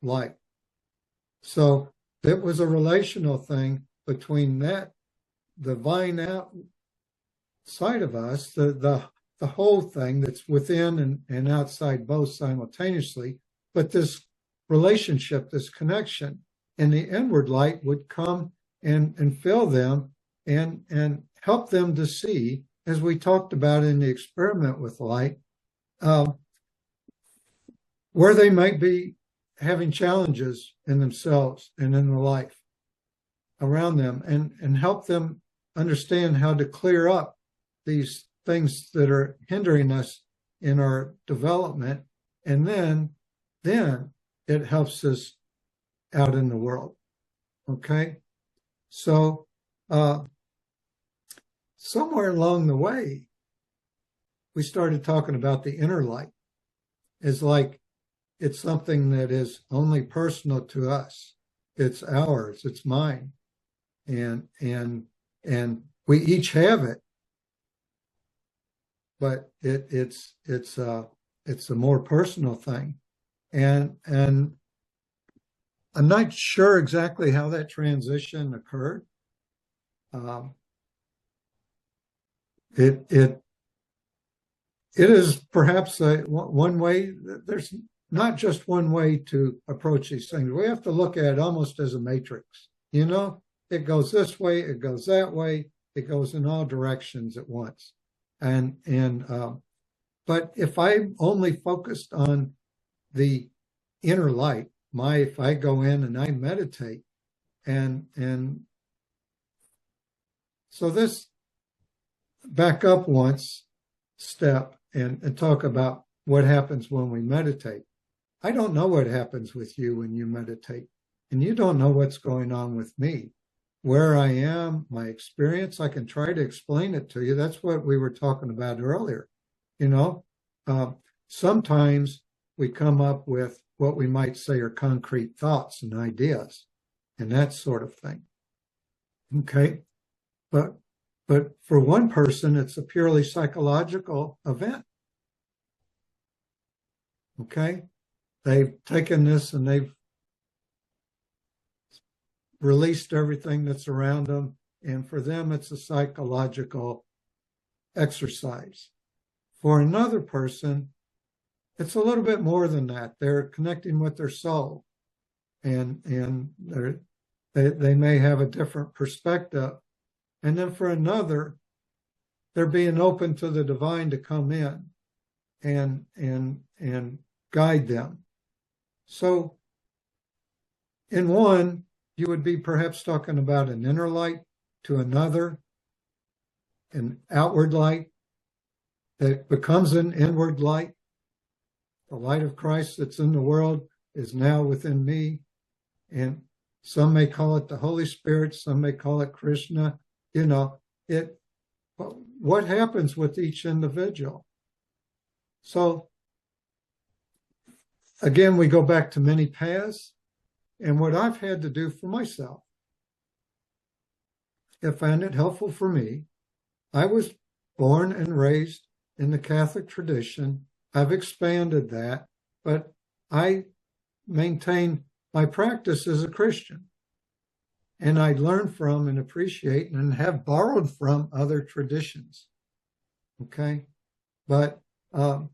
S1: life. So it was a relational thing between that, the vine outside of us, the whole thing that's within and outside both simultaneously, but this relationship, this connection, and the inward light would come and fill them and help them to see, as we talked about in the experiment with light, where they might be having challenges in themselves and in the life around them, and help them understand how to clear up these things that are hindering us in our development. And then it helps us out in the world. Okay? So somewhere along the way, we started talking about the inner light as like it's something that is only personal to us. It's ours, it's mine. And we each have it. But it's a more personal thing. And I'm not sure exactly how that transition occurred. It is perhaps one way. There's not just one way to approach these things. We have to look at it almost as a matrix. It goes this way, it goes that way, it goes in all directions at once. But if I'm only focused on the inner light, if I go in and I meditate, and so this, back up once. step and talk about what happens when we meditate. I don't know what happens with you when you meditate, and you don't know what's going on with me. Where I am, my experience, I can try to explain it to you. That's what we were talking about earlier. You know, sometimes we come up with what we might say are concrete thoughts and ideas and that sort of thing. Okay. But for one person, it's a purely psychological event. Okay. They've taken this and they've released everything that's around them. And for them, it's a psychological exercise. For another person, it's a little bit more than that. They're connecting with their soul, and they may have a different perspective. And then for another, they're being open to the divine to come in and guide them. So in one, you would be perhaps talking about an inner light, to another, an outward light that becomes an inward light. The light of Christ that's in the world is now within me. And some may call it the Holy Spirit, some may call it Krishna. You know, what happens with each individual? So again, we go back to many paths. And what I've had to do for myself, I found it helpful for me. I was born and raised in the Catholic tradition. I've expanded that, but I maintain my practice as a Christian. And I learn from and appreciate and have borrowed from other traditions. Okay? But I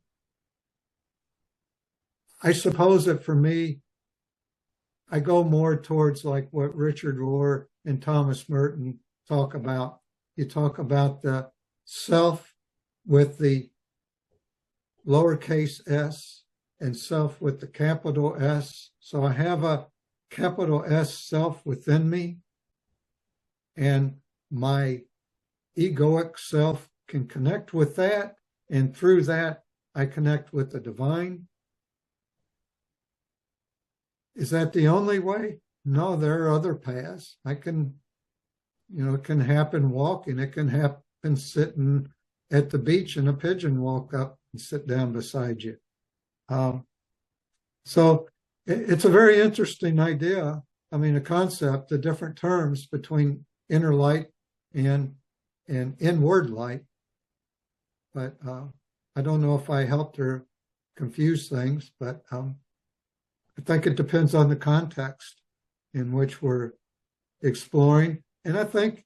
S1: suppose that for me, I go more towards like what Richard Rohr and Thomas Merton talk about. You talk about the self with the lowercase s and self with the capital S. So I have a capital S self within me, and my egoic self can connect with that, and through that, I connect with the divine. Is that the only way? No, there are other paths. I can, it can happen walking. It can happen sitting at the beach and a pigeon walk up and sit down beside you. So it's a very interesting idea. I mean, a concept, the different terms between inner light and inward light. But I don't know if I helped or confused things, but I think it depends on the context in which we're exploring. And I think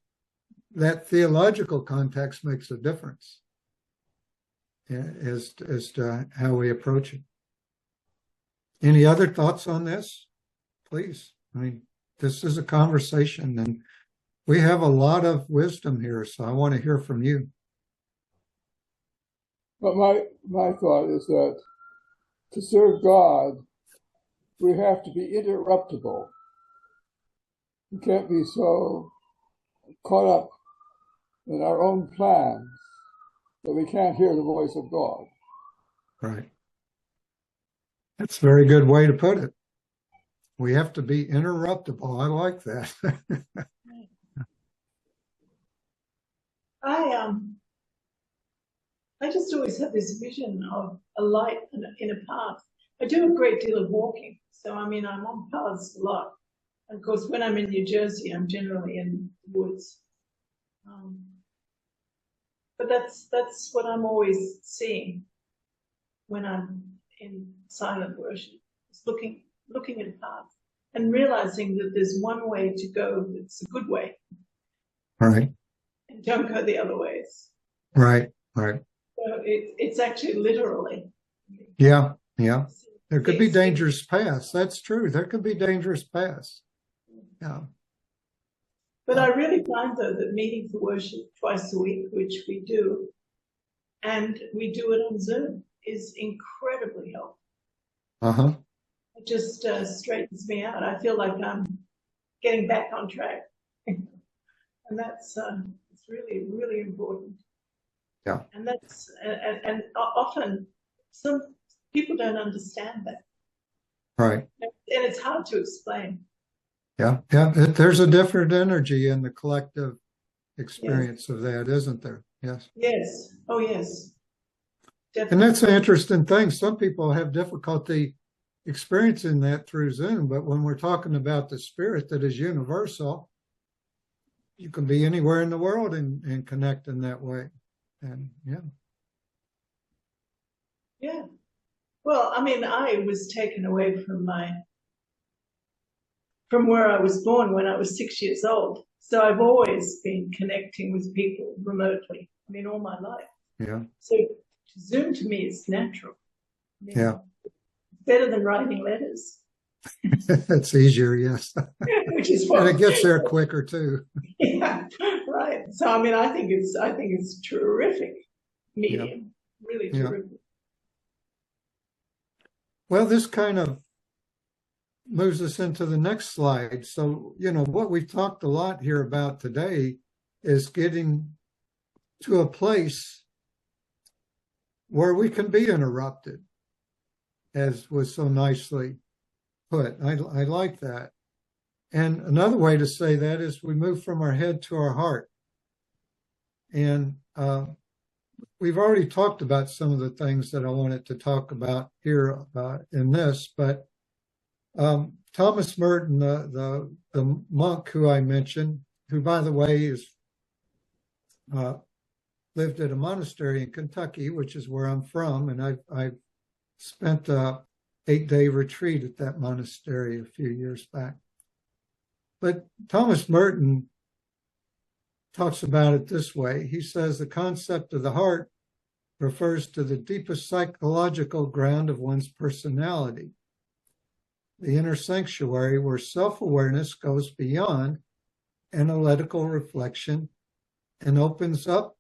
S1: that theological context makes a difference as to how we approach it. Any other thoughts on this? Please. I mean, this is a conversation and we have a lot of wisdom here, so I want to hear from you.
S5: But my thought is that to serve God, we have to be interruptible. We can't be so caught up in our own plans that we can't hear the voice of God.
S1: Right. That's a very good way to put it. We have to be interruptible. I like that.
S3: I just always have this vision of a light in a path. I do a great deal of walking, so I mean, I'm on paths a lot. And of course, when I'm in New Jersey, I'm generally in the woods. But that's what I'm always seeing when I'm in silent worship. It's looking at a path and realizing that there's one way to go that's a good way.
S1: Right.
S3: And don't go the other ways.
S1: Right, right.
S3: So it's actually literally.
S1: Yeah. There could be dangerous paths. That's true. There could be dangerous paths. Yeah.
S3: But I really find, though, that meeting for worship twice a week, which we do, and we do it on Zoom, is incredibly helpful.
S1: Uh-huh.
S3: It just straightens me out. I feel like I'm getting back on track. And that's it's really, really important.
S1: Yeah.
S3: And that's, and often some people don't understand that.
S1: Right.
S3: And it's hard to explain.
S1: Yeah. There's a different energy in the collective experience of that, isn't there? Yes.
S3: Yes. Oh, yes. Definitely.
S1: And that's an interesting thing. Some people have difficulty experiencing that through Zoom, but when we're talking about the spirit that is universal, you can be anywhere in the world and connect in that way. And
S3: Yeah. Well, I mean, I was taken away from where I was born when I was 6 years old. So I've always been connecting with people remotely. I mean, all my life.
S1: Yeah.
S3: So Zoom to me is natural. I mean,
S1: Yeah.
S3: better than writing letters.
S1: It's easier, yes.
S3: Which is what,
S1: and it gets there quicker too.
S3: Yeah, right. So I mean, I think it's terrific medium, really terrific.
S1: Well, this kind of moves us into the next slide. So, what we've talked a lot here about today is getting to a place where we can be interrupted, as was so nicely put. I like that. And another way to say that is we move from our head to our heart. And we've already talked about some of the things that I wanted to talk about here in this, but Thomas Merton, the monk who I mentioned, who, by the way, is lived at a monastery in Kentucky, which is where I'm from, and I've spent an 8-day retreat at that monastery a few years back. But Thomas Merton talks about it this way. He says the concept of the heart refers to the deepest psychological ground of one's personality, the inner sanctuary where self-awareness goes beyond analytical reflection and opens up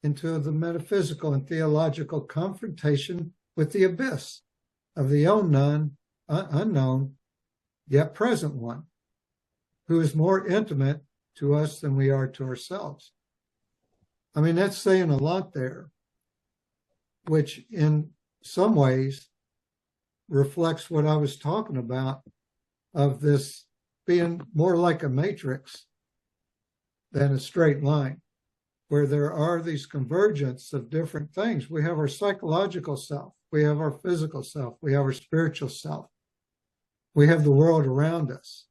S1: into the metaphysical and theological confrontation with the abyss of the unknown, yet present one, who is more intimate to us than we are to ourselves. I mean, that's saying a lot there, which in some ways reflects what I was talking about of this being more like a matrix than a straight line, where there are these convergence of different things. We have our psychological self, we have our physical self, we have our spiritual self, we have the world around us,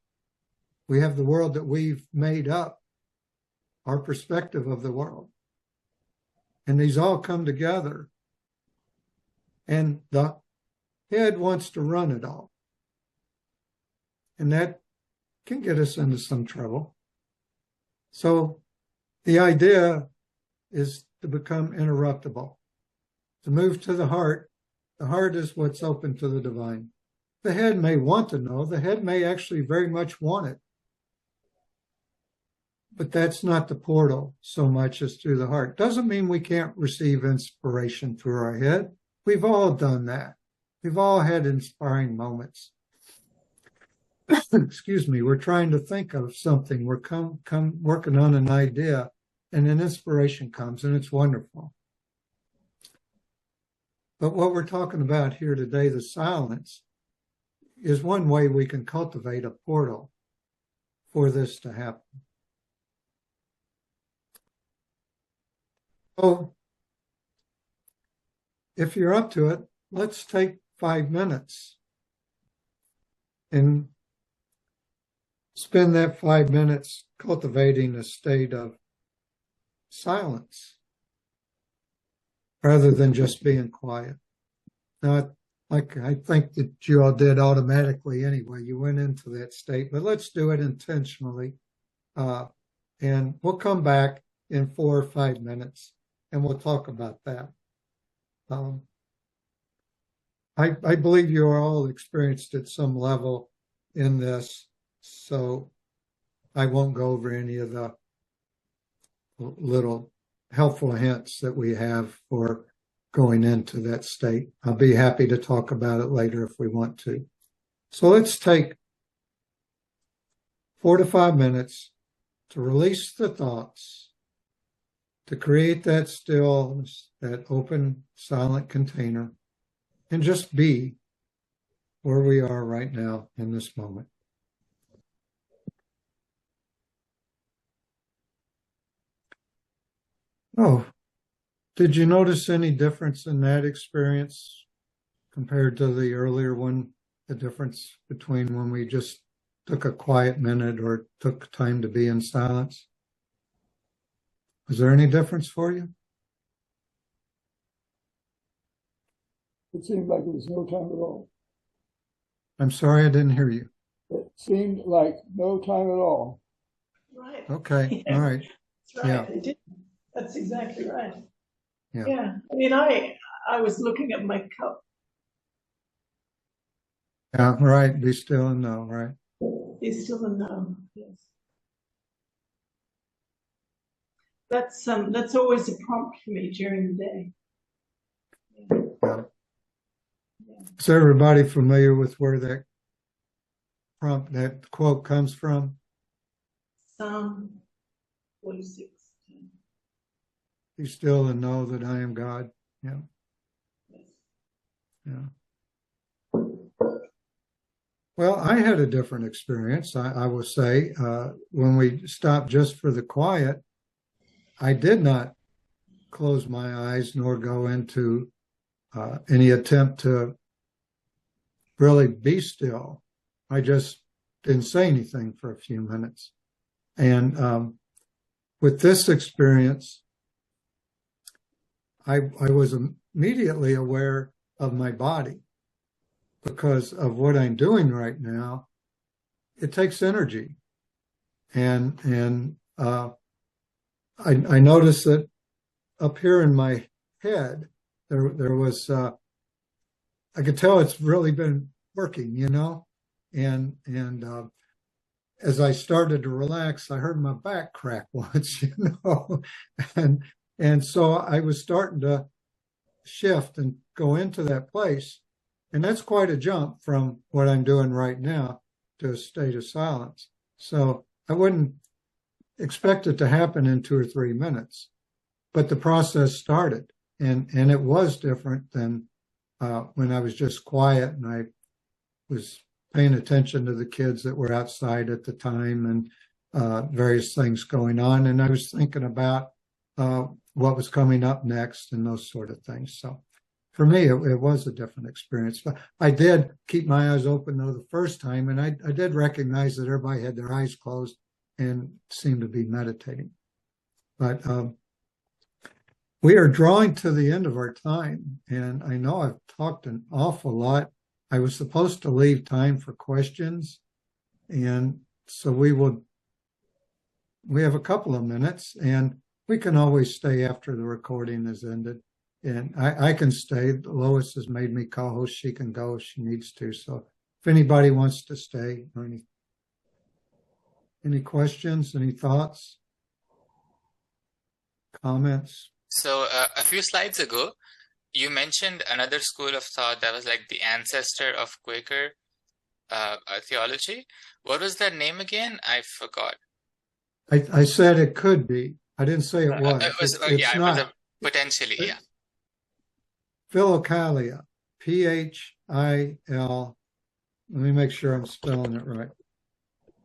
S1: we have the world that we've made up, our perspective of the world. And these all come together. And the head wants to run it all. And that can get us into some trouble. So the idea is to become interruptible, to move to the heart. The heart is what's open to the divine. The head may want to know. The head may actually very much want it. But that's not the portal so much as through the heart. Doesn't mean we can't receive inspiration through our head. We've all done that. We've all had inspiring moments. Excuse me. We're trying to think of something. We're working on an idea, and an inspiration comes, and it's wonderful. But what we're talking about here today, the silence, is one way we can cultivate a portal for this to happen. So, if you're up to it, let's take 5 minutes and spend that 5 minutes cultivating a state of silence rather than just being quiet. Now, like I think that you all did automatically anyway. You went into that state, but let's do it intentionally. And we'll come back in 4 or 5 minutes and we'll talk about that. I believe you are all experienced at some level in this, so I won't go over any of the little helpful hints that we have for going into that state. I'll be happy to talk about it later if we want to. So let's take 4 to 5 minutes to release the thoughts to create that stillness, that open, silent container, and just be where we are right now in this moment. Oh, did you notice any difference in that experience compared to the earlier one? The difference between when we just took a quiet minute or took time to be in silence? Was there any difference for you?
S5: It seemed like it was no time at all.
S1: I'm sorry, I didn't hear you.
S5: It seemed like no time at all.
S3: Right.
S1: Okay,
S3: Yeah.
S1: all right.
S3: That's
S1: Yeah.
S3: right. It did. That's exactly right.
S1: Yeah.
S3: Yeah. I mean, I was looking at my cup.
S1: Yeah, right. Be still and know, right?
S3: Be still and know. Yes. That's always a prompt for me during the day.
S1: Yeah. Is everybody familiar with where that prompt, that quote comes from?
S3: Psalm 46.
S1: Be still and know that I am God. Yeah.
S3: Yes.
S1: Yeah. Well, I had a different experience, I will say. When we stopped just for the quiet, I did not close my eyes nor go into any attempt to really be still. I just didn't say anything for a few minutes. And with this experience, I was immediately aware of my body because of what I'm doing right now. It takes energy. And I noticed that up here in my head, there was, I could tell it's really been working, you know? And as I started to relax, I heard my back crack once, you know? And so I was starting to shift and go into that place. And that's quite a jump from what I'm doing right now to a state of silence. So I wouldn't expect it to happen in 2 or 3 minutes, but the process started, and it was different than when I was just quiet and I was paying attention to the kids that were outside at the time and various things going on. And I was thinking about what was coming up next and those sort of things. So for me, it was a different experience. But I did keep my eyes open, though, the first time, and I did recognize that everybody had their eyes closed and seemed to be meditating. But we are drawing to the end of our time, and I know I've talked an awful lot. I was supposed to leave time for questions, and so we have a couple of minutes, and we can always stay after the recording is ended. And I can stay. Lois has made me co-host. She can go if she needs to. So if anybody wants to stay, or any questions, any thoughts, comments?
S4: So a few slides ago, you mentioned another school of thought that was like the ancestor of Quaker theology. What was that name again? I forgot.
S1: I said it could be. I didn't say it was.
S4: It was potentially, yeah.
S1: Philokalia, Phil. Let me make sure I'm spelling it right.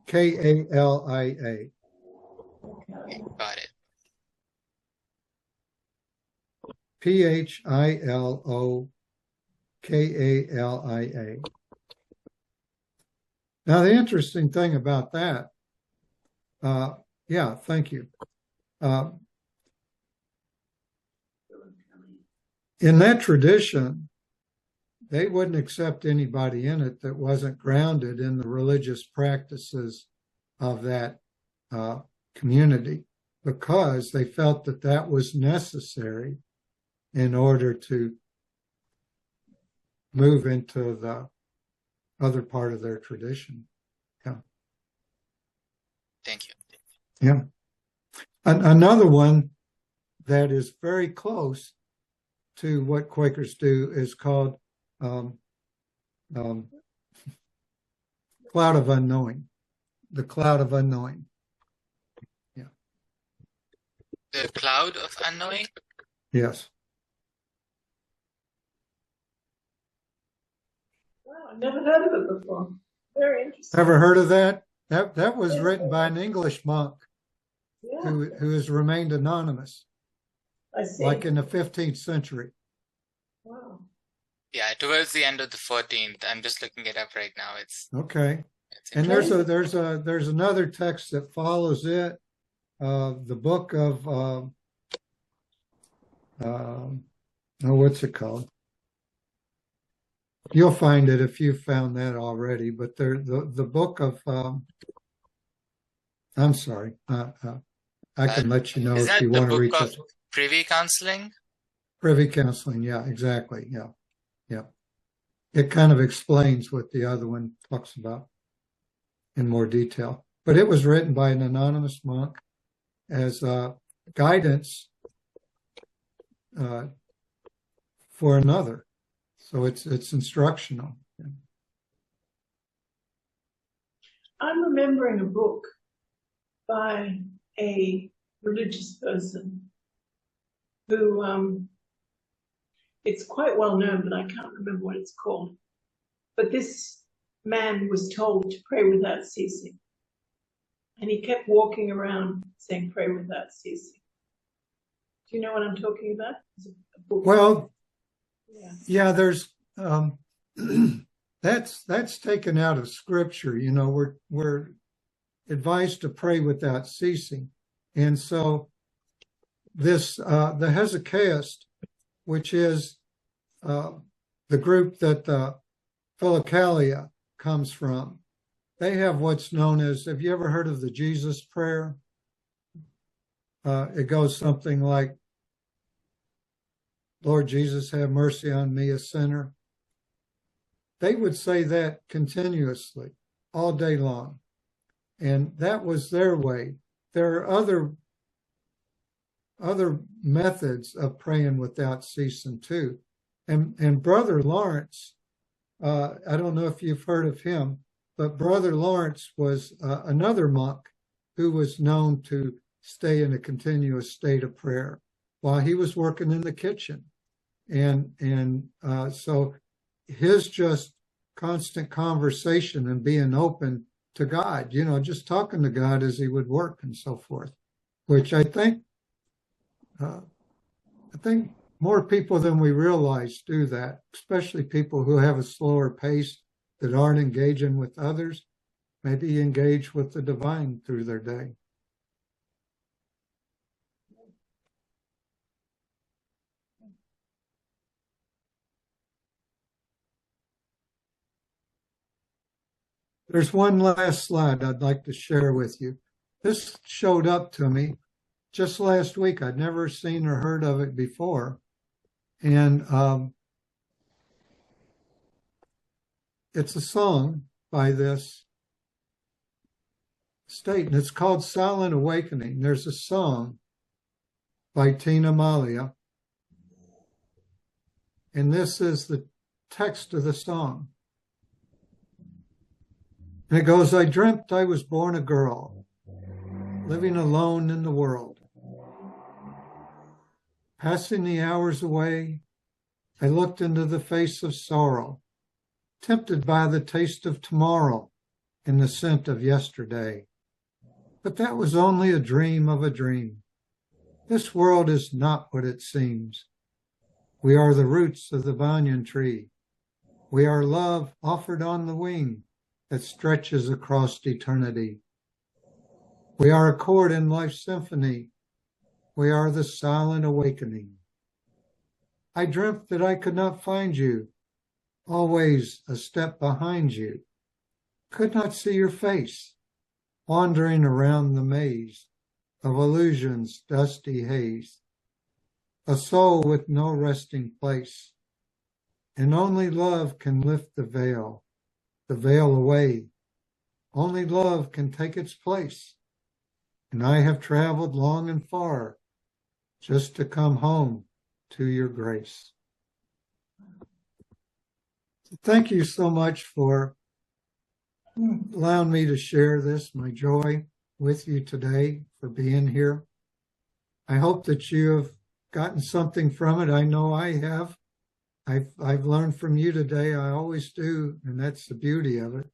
S1: Kalia.
S4: Got it.
S1: Philokalia. Now, the interesting thing about that, yeah, thank you. In that tradition, they wouldn't accept anybody in it that wasn't grounded in the religious practices of that community, because they felt that that was necessary in order to move into the other part of their tradition. Yeah.
S4: Thank you.
S1: Yeah. Another one that is very close to what Quakers do is called cloud of unknowing, the cloud of unknowing. Yeah.
S4: The cloud of unknowing?
S1: Yes.
S3: Wow, I've never heard of it before. Very interesting.
S1: Ever heard of that? That was
S3: Yes.
S1: written by an English monk
S3: Yeah,
S1: who has remained anonymous,
S3: I see.
S1: like in the 15th century.
S3: Wow.
S4: Yeah, towards the end of the 14th. I'm just looking it up right now.
S1: Okay.
S4: It's
S1: And
S4: interesting.
S1: there's another text that follows it, the book of what's it called? You'll find it if you've found that already. But the book of I'm sorry, I can let you know
S4: Is
S1: if
S4: that
S1: you
S4: the
S1: want to
S4: book
S1: reach
S4: of
S1: it.
S4: Privy Counseling?
S1: Privy counseling, yeah, exactly, yeah. It kind of explains what the other one talks about in more detail. But it was written by an anonymous monk as guidance for another. So it's instructional.
S3: I'm remembering a book by a religious person who, it's quite well known, but I can't remember what it's called. But this man was told to pray without ceasing. And he kept walking around saying, pray without ceasing. Do you know what I'm talking about? It's a book.
S1: Well,
S3: Yeah.
S1: there's that's taken out of scripture. You know, we're advised to pray without ceasing. And so this the Hezekiahist, which is the group that Philokalia comes from, they have what's known as, have you ever heard of the Jesus prayer? It goes something like, Lord Jesus, have mercy on me, a sinner. They would say that continuously, all day long. And that was their way. There are other methods of praying without ceasing too. And Brother Lawrence, I don't know if you've heard of him, but Brother Lawrence was another monk who was known to stay in a continuous state of prayer while he was working in the kitchen. And so his just constant conversation and being open to God, you know, just talking to God as he would work and so forth, which I think more people than we realize do that, especially people who have a slower pace that aren't engaging with others, maybe engage with the divine through their day. There's one last slide I'd like to share with you. This showed up to me just last week. I'd never seen or heard of it before. And it's a song by this state, and it's called Silent Awakening. There's a song by Tina Malia, and this is the text of the song. And it goes, I dreamt I was born a girl, living alone in the world. Passing the hours away, I looked into the face of sorrow, tempted by the taste of tomorrow and the scent of yesterday. But that was only a dream of a dream. This world is not what it seems. We are the roots of the banyan tree. We are love offered on the wing that stretches across eternity. We are a chord in life's symphony. We are the silent awakening. I dreamt that I could not find you, always a step behind you. Could not see your face, wandering around the maze of illusion's dusty haze. A soul with no resting place, and only love can lift the veil away. Only love can take its place. And I have traveled long and far just to come home to your grace. Thank you so much for allowing me to share this, my joy with you today, for being here. I hope that you have gotten something from it. I know I have. I've learned from you today. I always do, and that's the beauty of it.